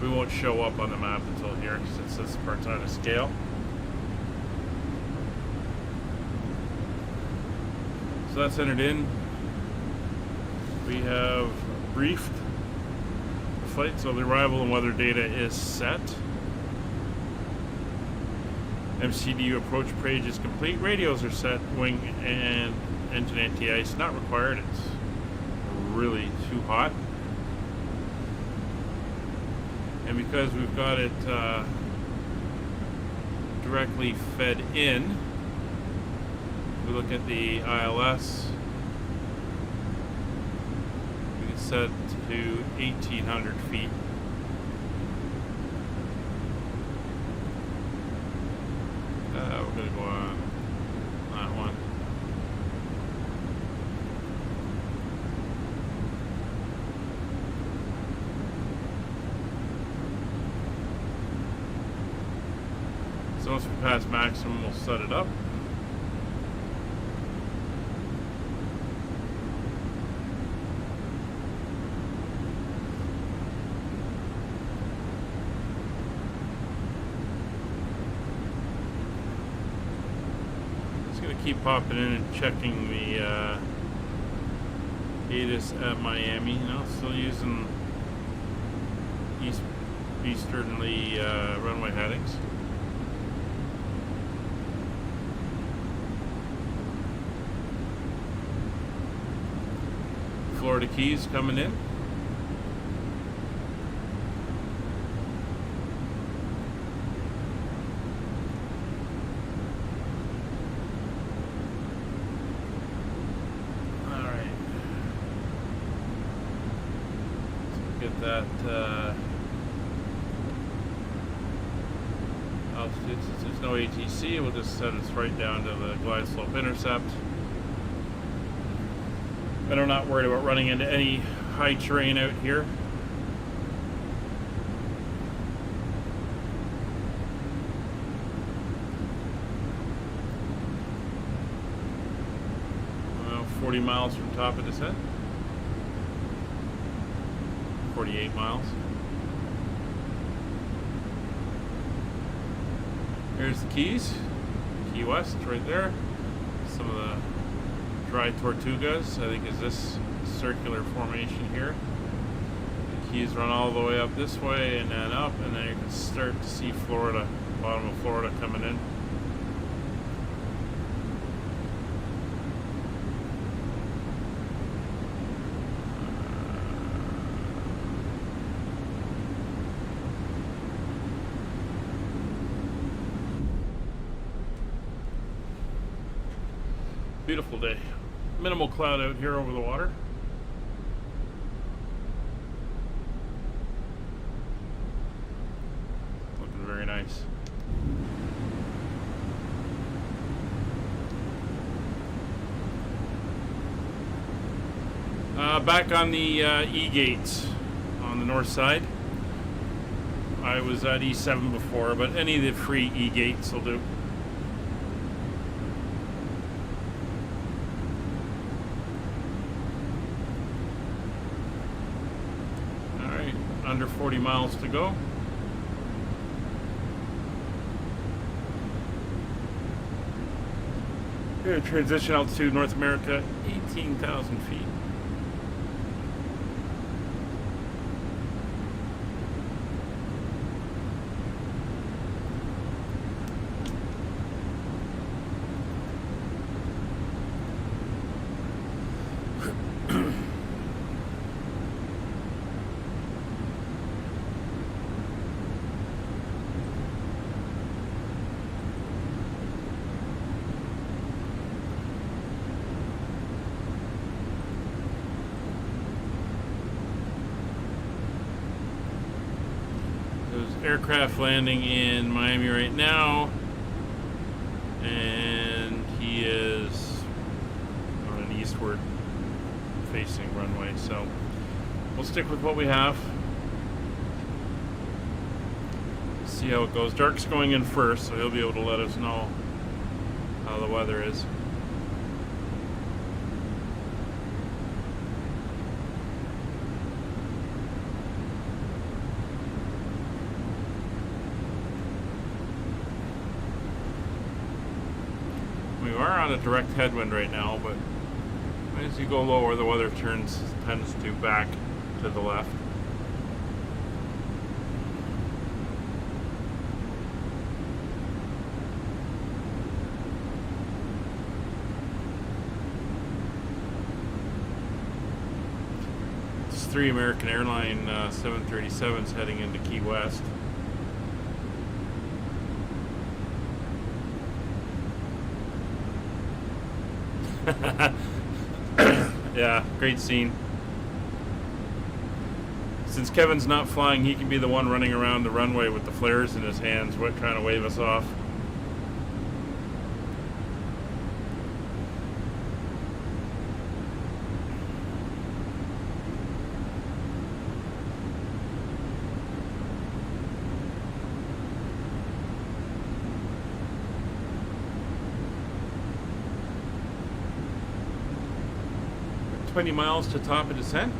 We won't show up on the map until here since this part's out of scale. So that's entered in. We have briefed the flight, so the arrival and weather data is set. MCDU approach page is complete. Radios are set. Wing and engine anti-ice not required. It's really too hot. And because we've got it directly fed in, we look at the ILS, we can set to 1,800 feet. We're going to go on that one. So once we pass maximum, we'll set it up. gonna keep popping in and checking the ATIS at Miami. You know, still using easterly runway headings. Florida Keys coming in. That altitude, since there's no ATC, we'll just set us right down to the glide slope intercept. And I'm not worried about running into any high terrain out here. Well, 40 miles from top of descent. 48 miles. Here's the Keys. Key West, right there. Some of the dry Tortugas, I think, is this circular formation here. The Keys run all the way up this way and then up, and then you can start to see Florida, bottom of Florida coming in. Beautiful day. Minimal cloud out here over the water. Looking very nice. Back on the E-gates on the north side. I was at E7 before, but any of the free E-gates will do. Under 40 miles to go. Here, transition altitude North America, 18,000 feet. Aircraft landing in Miami right now, and he is on an eastward facing runway, so we'll stick with what we have. See how it goes. Dark's going in first, so he'll be able to let us know how the weather is. We are on a direct headwind right now, but as you go lower, the weather tends to back to the left. It's 3 American Airline 737s heading into Key West. Yeah, great scene. Since Kevin's not flying, he can be the one running around the runway with the flares in his hands, trying to wave us off. We're 20 miles to top of descent.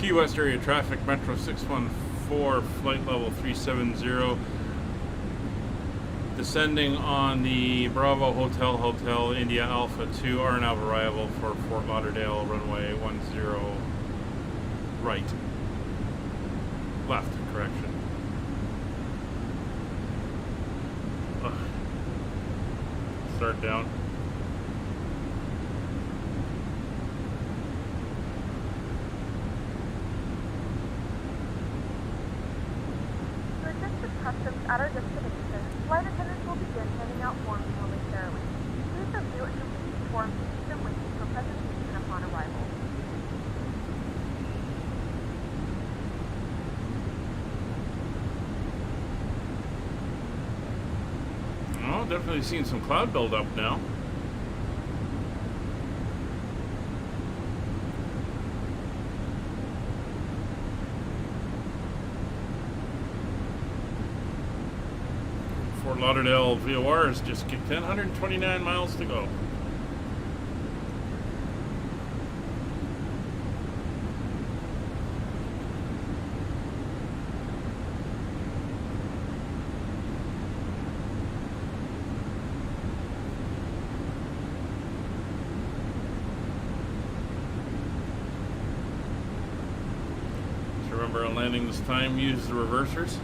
Key West area traffic, Metro 614, flight level 370. Descending on the Bravo Hotel India Alpha 2, RNAV arrival for Fort Lauderdale, runway 10 right. Left, correction. Ugh. Start down. To assist with customs at our destination, flight attendants will begin handing out forms momentarily. Please review and complete these forms and keep them with you for presentation upon arrival. Oh, definitely seen some cloud buildup now. Fort Lauderdale VOR is just kicked in, 129 miles to go. Just remember on landing this time, use the reversers.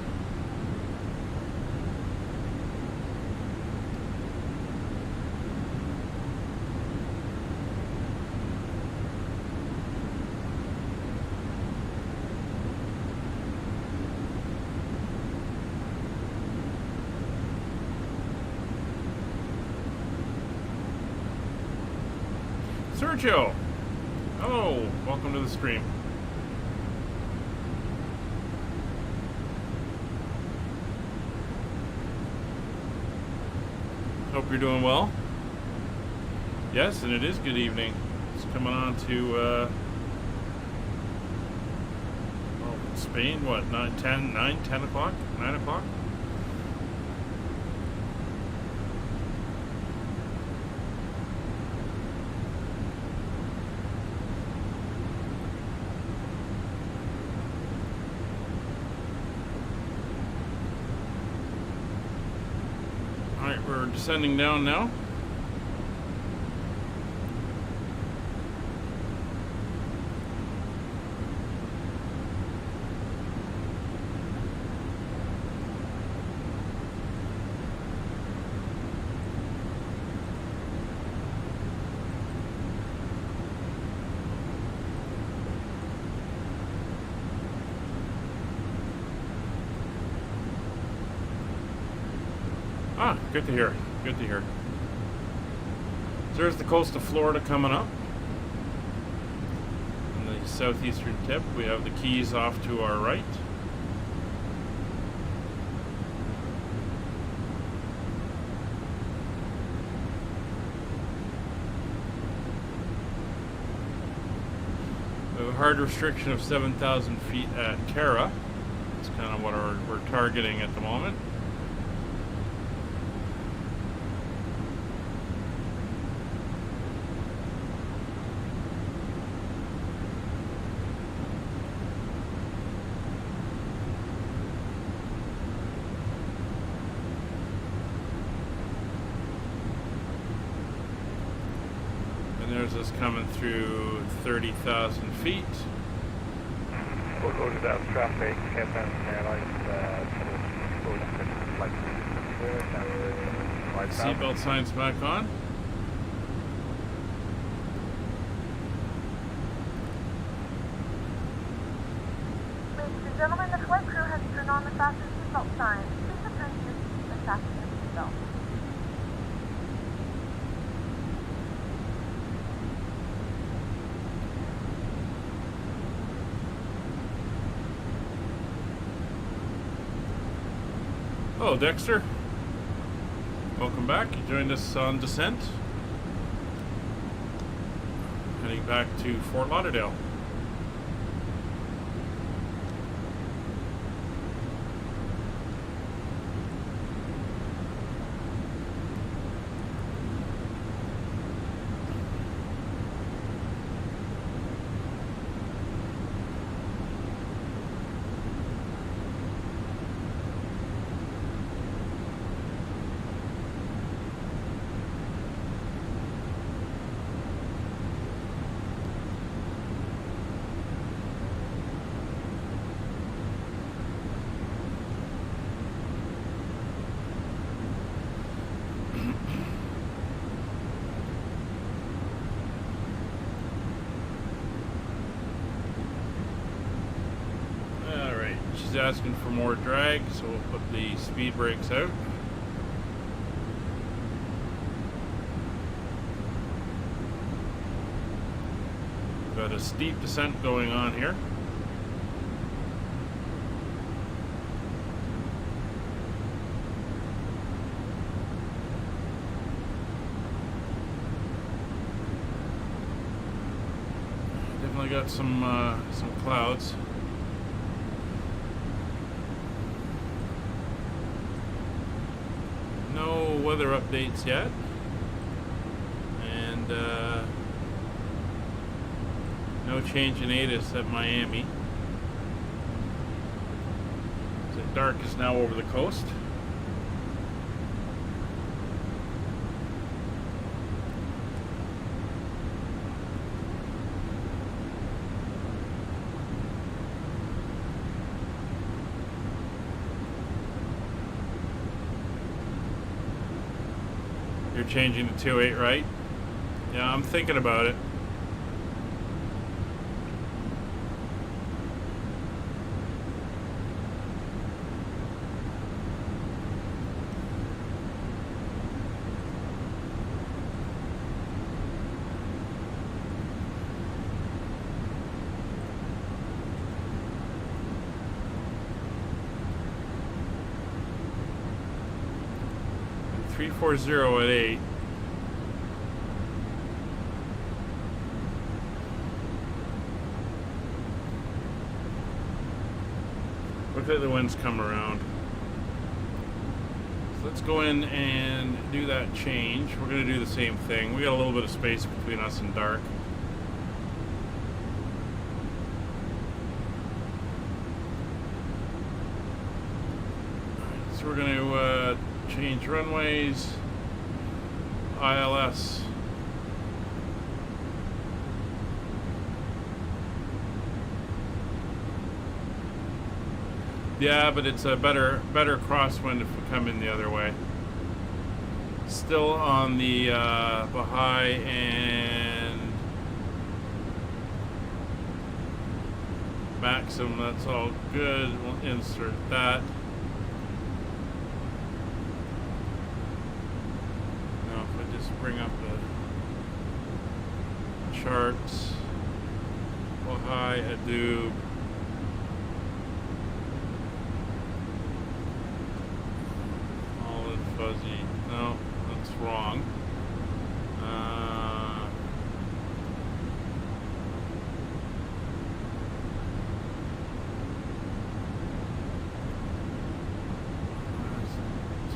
Sergio, hello, welcome to the stream. Hope you're doing well. Yes, and it is good evening. It's coming on to Spain, what, 10 o'clock, 9 o'clock? We're descending down now. Ah, good to hear. Good to hear. So there's the coast of Florida coming up. On the southeastern tip, we have the Keys off to our right. We have a hard restriction of 7,000 feet at Cara. That's kind of what we're targeting at the moment. There's us coming through 30,000 feet. Fort Lauderdale traffic, KFLL Airlines, seatbelt signs back on. Ladies and gentlemen, the flight crew has turned on the fasten seatbelt sign. Please return to your seats and fasten your seatbelt. Hello, Dexter. Welcome back. You joined us on descent. Heading back to Fort Lauderdale. asking for more drag, so we'll put the speed brakes out. Got a steep descent going on here. Definitely got some clouds. No weather updates yet, and no change in ATIS at Miami. The dark is now over the coast. You're changing to 2.8, right? Yeah, I'm thinking about it. .340 at 8. Look at the winds come around. So let's go in and do that change. We're going to do the same thing. We got a little bit of space between us and dark. So we're going to change runways, ILS. Yeah, but it's a better crosswind if we come in the other way. Still on the Baha'i and Maxim, that's all good. We'll insert that. Bring up the charts. Baha'i, Adub. All in fuzzy. No, that's wrong.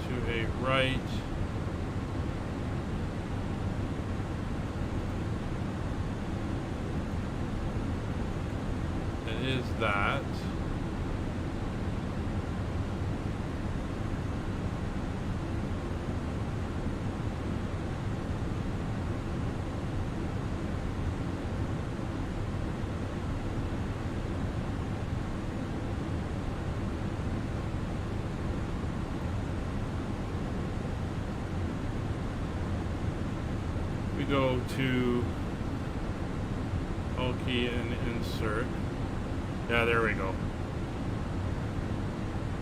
To a right. Is that we go to key and insert. Yeah, there we go.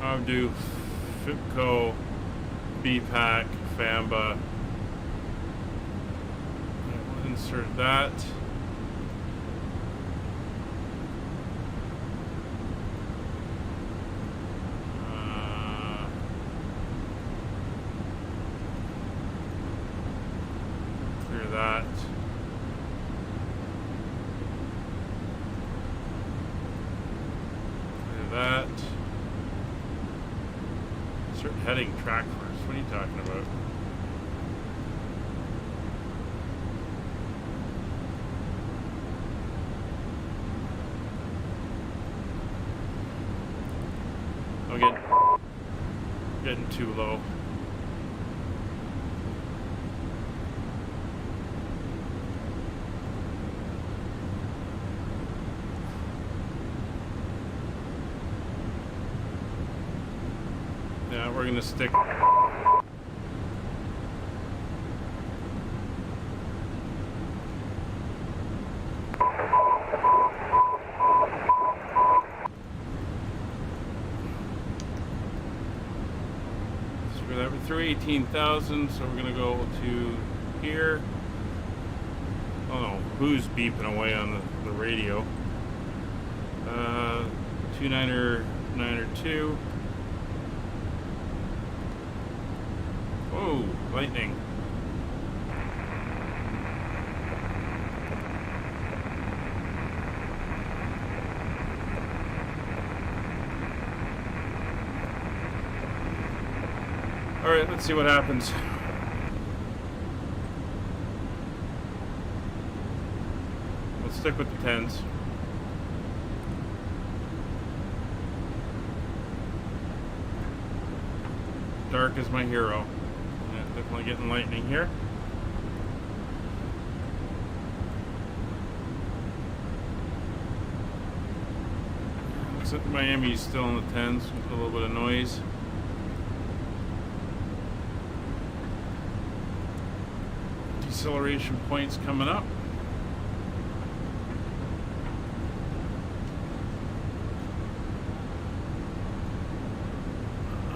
I'll do FIPCO, BPAC, FAMBA. We'll insert that. Clear that. That. Insert heading track first. What are you talking about? I'm getting too low. Yeah, we're gonna stick. We're through 18,000, so we're gonna go to here. Oh no, who's beeping away on the radio? 2992. Whoa, lightning. Alright, let's see what happens. Let's stick with the 10s. Dark is my hero. Yeah, definitely getting lightning here. Looks like Miami's still in the 10s with a little bit of noise. Deceleration points coming up.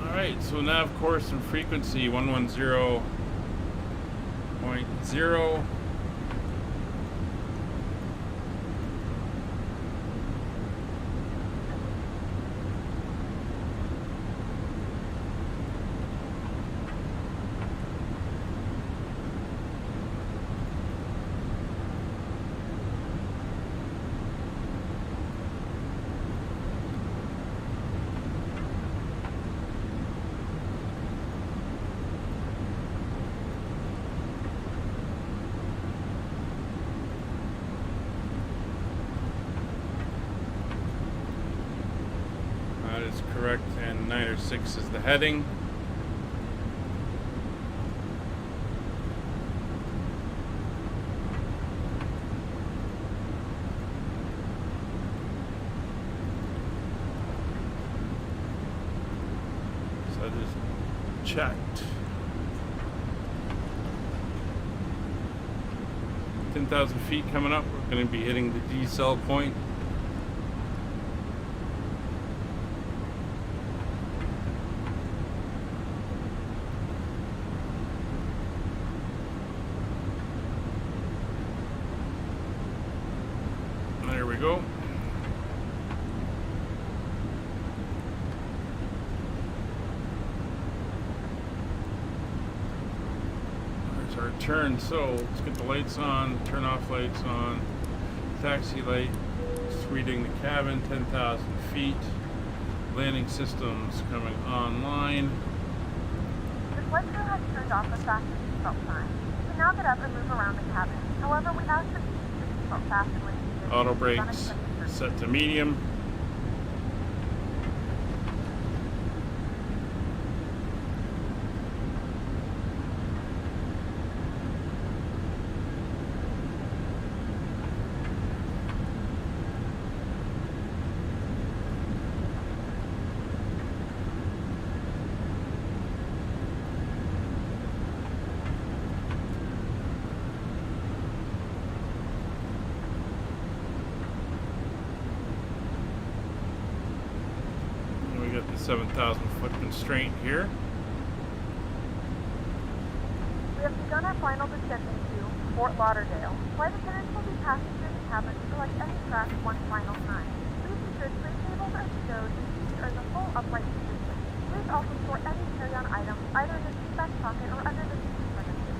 Alright, so nav course and frequency 110.0. That is correct, and 906 is the heading. So that is checked. 10,000 feet coming up. We're going to be hitting the decel point. There we go. There's our turn. So let's get the lights on, turn off lights on, taxi light, it's reading the cabin, 10,000 feet, landing systems coming online. The flight crew has turned off the fasten seatbelt sign. You can now get up and move around the cabin. However, we ask that you keep your seatbelt fastened when you Auto brakes set to medium. We got the 7,000 foot constraint here. We have begun our final descent into Fort Lauderdale. Flight attendants will be passing through the cabin to select any track one final time. Please ensure tray tables are stowed and seats are in the full upright position. Please also store any carry-on items either in the seat back pocket or under the seat furniture.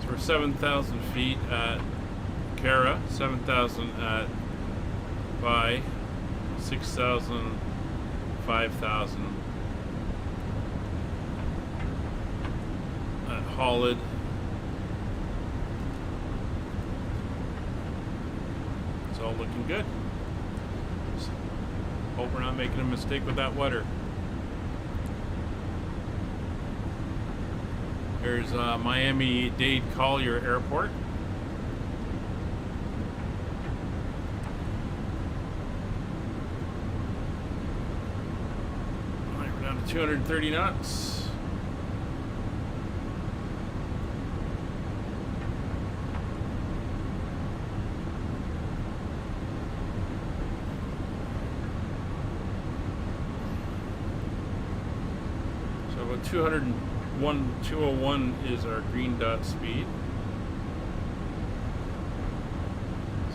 So we're 7,000 feet at Cara, 7,000 at Vi, 6,000, 5,000 at Hollid. It's all looking good. Just hope we're not making a mistake with that weather. There's Miami-Dade Collier Airport. All right, we're down to 230 knots. 201 is our green dot speed.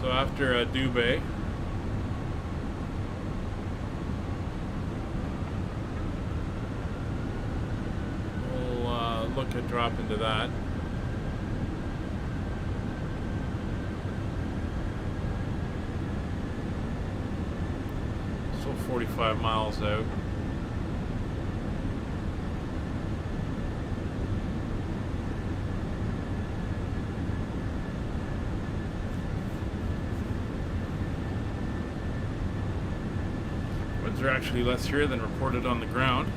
So after Dubai, we'll look at dropping to that. So 45 miles out. Winds are actually less here than reported on the ground.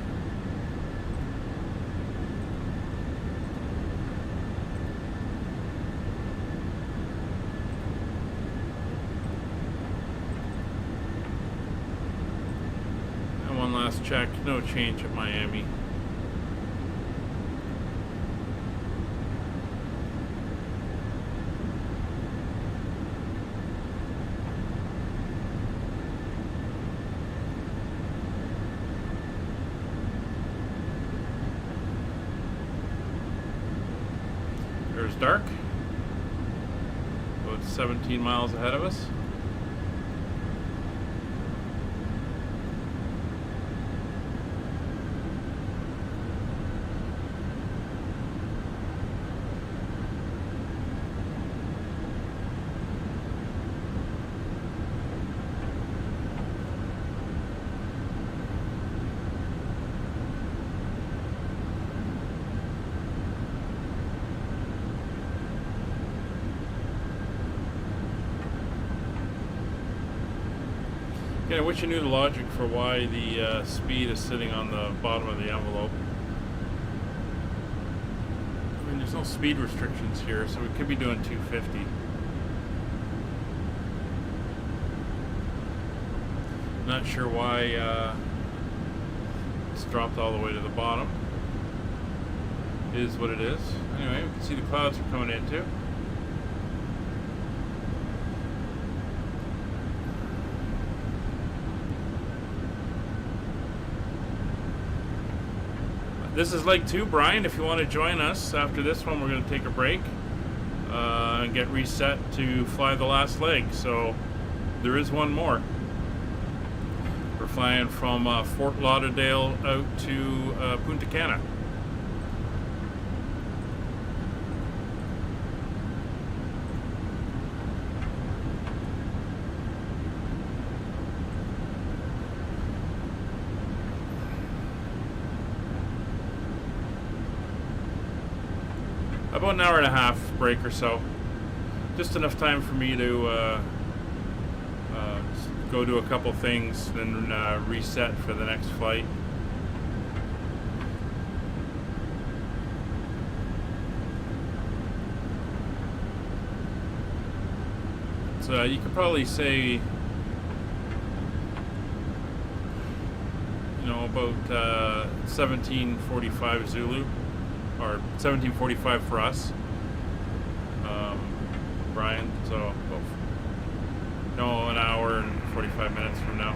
And one last check, no change at Miami. There's dark. About 17 miles ahead of us. Yeah, I wish I knew the logic for why the speed is sitting on the bottom of the envelope. I mean, there's no speed restrictions here, so we could be doing 250. Not sure why it's dropped all the way to the bottom. It is what it is. Anyway, we can see the clouds are coming in too. This is leg 2, Brian. If you want to join us after this one, we're going to take a break and get reset to fly the last leg. So there is one more. We're flying from Fort Lauderdale out to Punta Cana. About an hour and a half break or so. Just enough time for me to go do a couple things and reset for the next flight. So you could probably say, you know, about 17:45 Zulu. Or 17:45 for us, Brian. So, no, an hour and 45 minutes from now,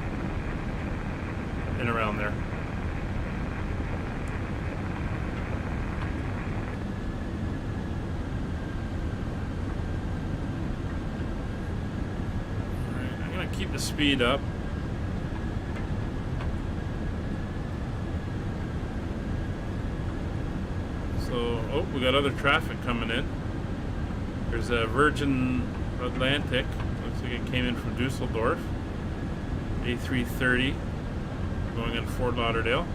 and around there. All right, I'm gonna keep the speed up. So, oh, we got other traffic coming in. There's a Virgin Atlantic. Looks like it came in from Dusseldorf. A320 going in Fort Lauderdale.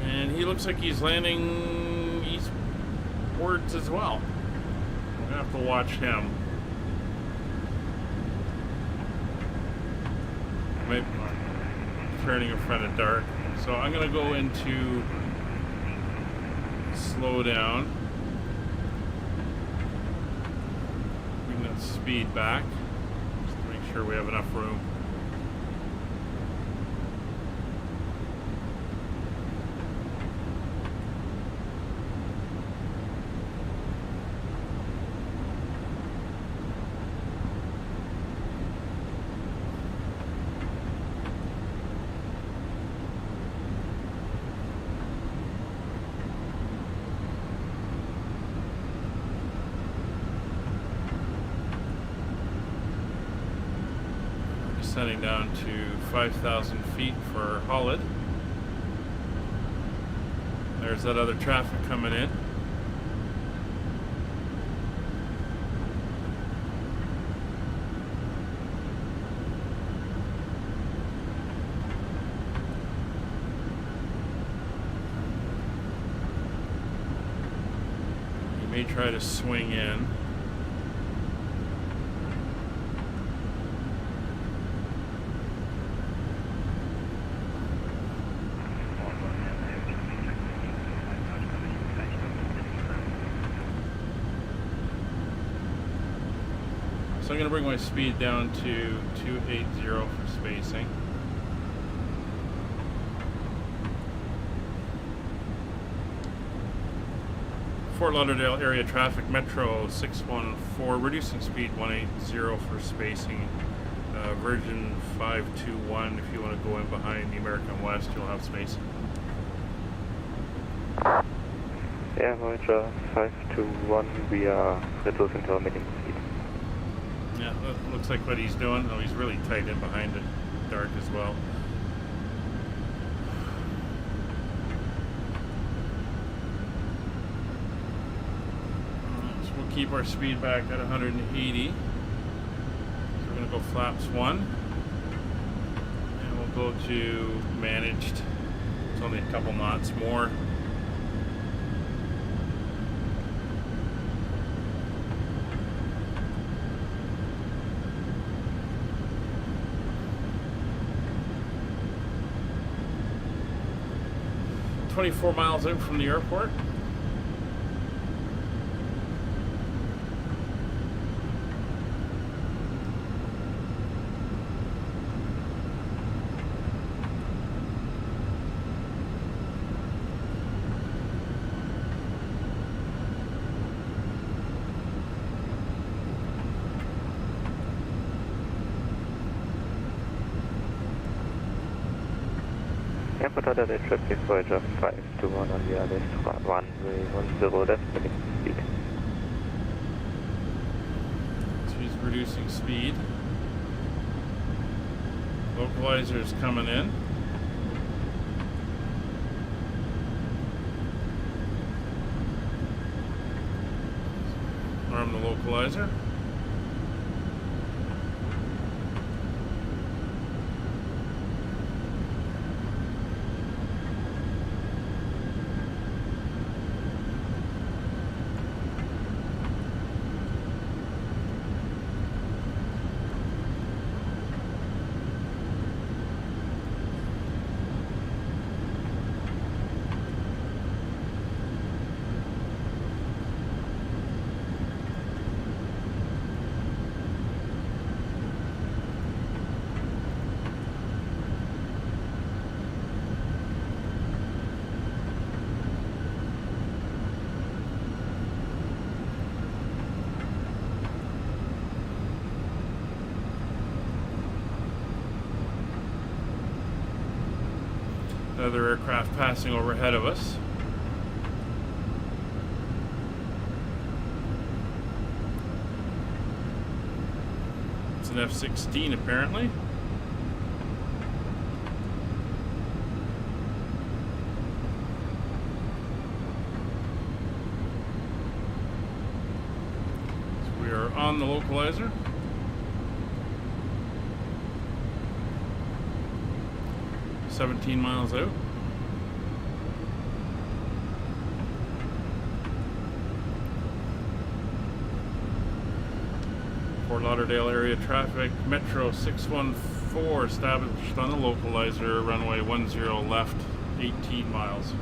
And he looks like he's landing eastwards as well. We're gonna have to watch him. Maybe turning in front of dark. So I'm going to go into slow down. Bring that speed back. Just to make sure we have enough room. descending down to 5,000 feet for Holland. There's that other traffic coming in. You may try to swing in. So I'm going to bring my speed down to 280 for spacing. Fort Lauderdale area traffic, Metro 614, reducing speed 180 for spacing. Virgin 521, if you want to go in behind the American West, you'll have space. Yeah, Voyager 521, we are reducing to our minimum speed. Yeah, that looks like what he's doing. Oh, he's really tight in behind it, dark as well. So we'll keep our speed back at 180. So we're going to go flaps 1. And we'll go to managed. It's only a couple knots more. $24 miles out from the airport. Airport order traffic Voyager 521 on the other runway 10 left minimum speed. So he's reducing speed. Localizer is coming in. Arm the localizer. Another aircraft passing overhead of us. It's an F-16 apparently. So we are on the localizer. $17 miles out. Fort Lauderdale area traffic, Metro 614 established on the localizer, runway 10 left, 18 miles.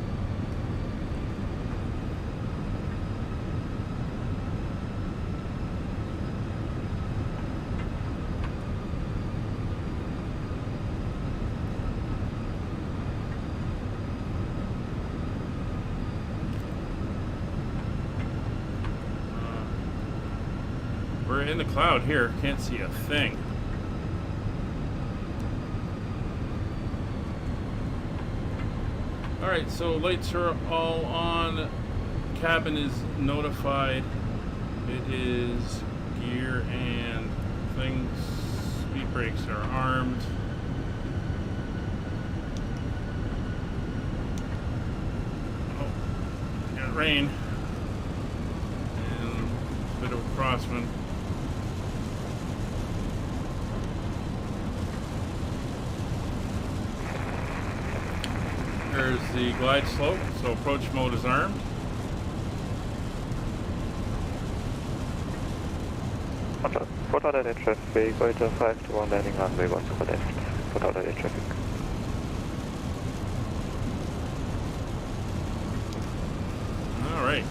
We're in the cloud here, can't see a thing. Alright, so lights are all on. Cabin is notified. It is gear and things Speed brakes are armed. Oh, got rain. And a bit of a crosswind. There's the glide slope, so approach mode is armed. Fort Lauderdale traffic, Voyager 521 landing runway 10 left. Fort Lauderdale traffic. Alright.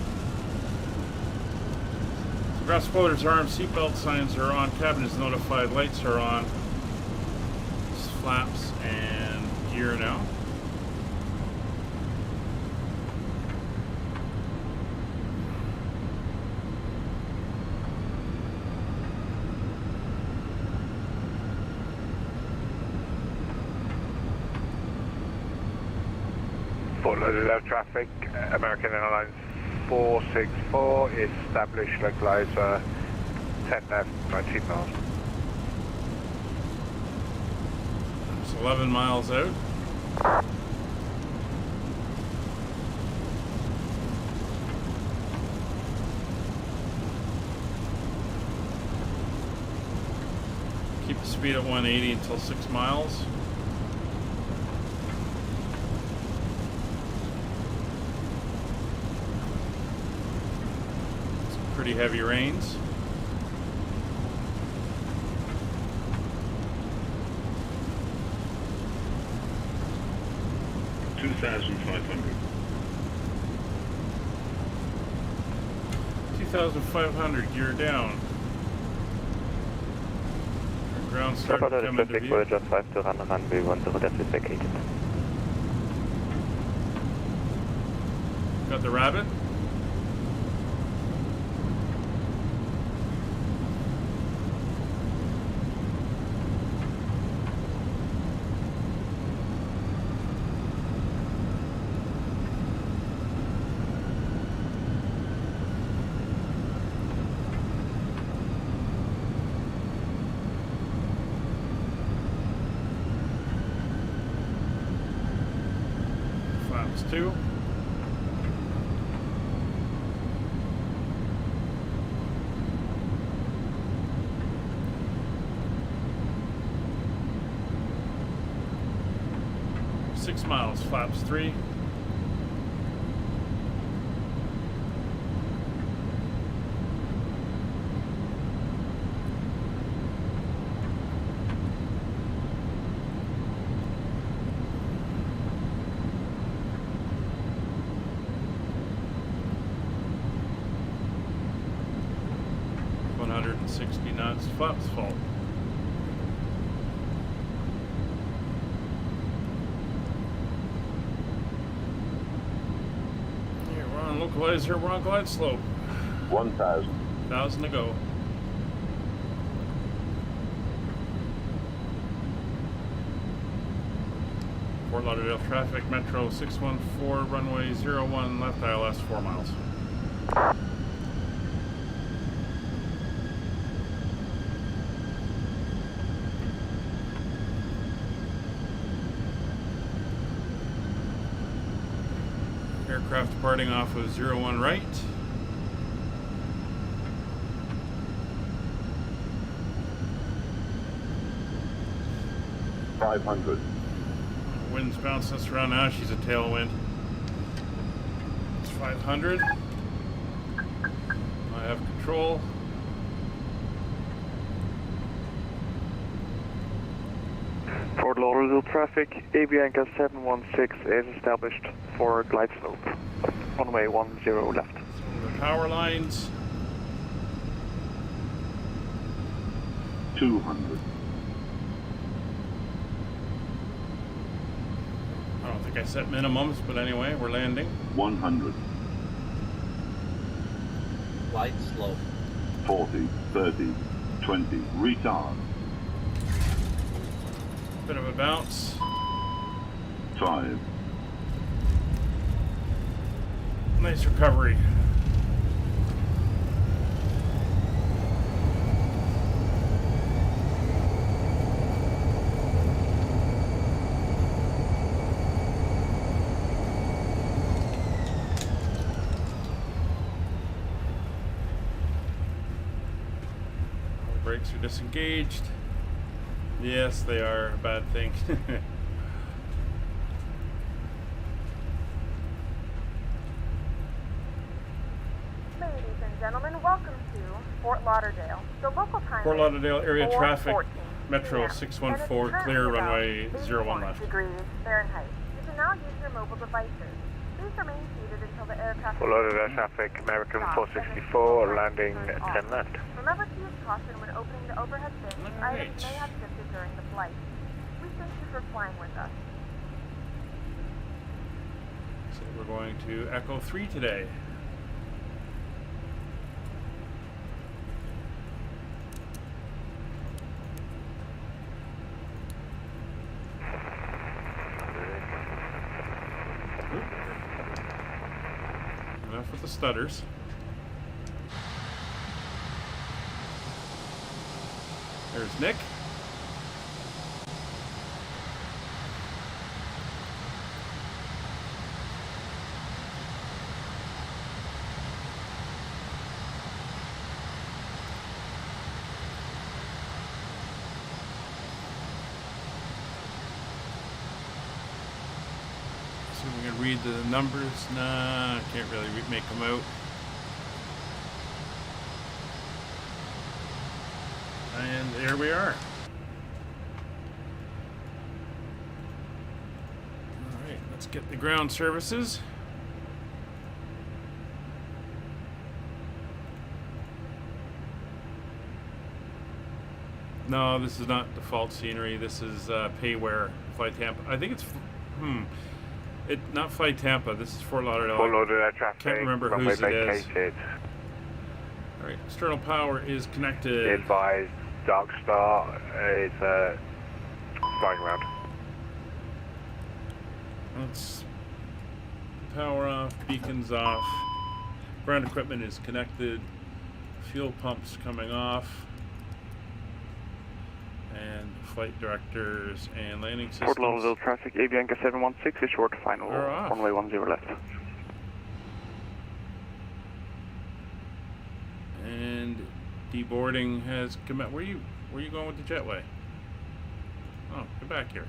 Grass spoilers are armed, seatbelt signs are on, cabin is notified, lights are on. Flaps and gear now. Fort Lauderdale traffic, American Airlines 464, established localizer 10 left, 19 miles. It's 11 miles out. Keep the speed at 180 until 6 miles. Pretty heavy rains. $2,500 gear down. Ground start Fort coming Lauderdale to traffic, view. Voyager 5 to run runway 10 left is vacated. Got the rabbit. Flaps 2. Six miles, flaps 3. $160 knots, flaps fault. Here, we're on localizer, we're on glide slope. 1,000. 1,000 to go. Fort Lauderdale traffic, Metro 614, runway 01, left ILS 4 miles. Aircraft departing off of 01 right. $500. Wind's bouncing us around now. She's a tailwind. It's 500. I have control. Fort Lauderdale traffic, Avianca 716 is established for glide slope. Runway 10 left. The power lines. 200. I don't think I set minimums, but anyway, we're landing. 100. Light slope. 40, 30, 20. Retard. Bit of a bounce. 5. Nice recovery. brakes are disengaged. Yes, they are a bad thing. Ladies and gentlemen, welcome to Fort Lauderdale. The local time Fort is Lauderdale area traffic, 4:14 Metro p.m. 614, and it's clear currently runway about 01 81 left. degrees Fahrenheit. You can now use your mobile devices. Please remain seated until the aircraft Fort Lauderdale traffic, American 464, landing 10 left. Remember to use caution when opening the overhead bins. Items may have shifted during the flight. We thank you for flying with us. So we're going to Echo 3 today. Enough with the stutters. There's Nick. So we can read the numbers. Nah, I can't really make them out. And there we are. Alright, let's get the ground services. No, this is not default scenery. This is payware. Fly Tampa. I think it's not Fly Tampa. This is Fort Lauderdale. Fort Lauderdale traffic, Can't remember runway whose it is. vacated. Alright, external power is connected. Advised, Dark Star is flying around. Let's power off, beacons off. Ground equipment is connected. Fuel pumps coming off. And flight directors and landing systems. Fort Lauderdale traffic, Avianca 716 is short, final runway 10 left. And deboarding has come out. Where you going with the jetway? Oh, get back here.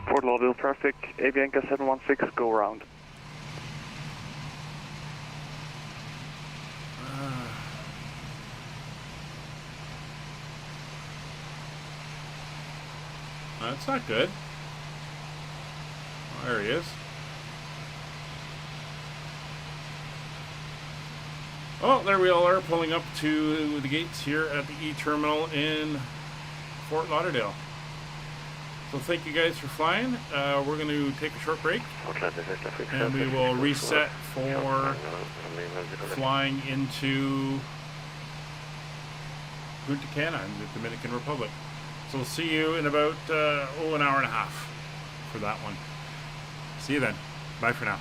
Fort Lauderdale traffic, Avianca 716, go around. That's not good. Oh, there he is. Oh, there we all are, pulling up to the gates here at the E-Terminal in Fort Lauderdale. So thank you guys for flying. We're going to take a short break, and we will reset for flying into Punta Cana in the Dominican Republic. So we'll see you in about an hour and a half for that one. See you then. Bye for now.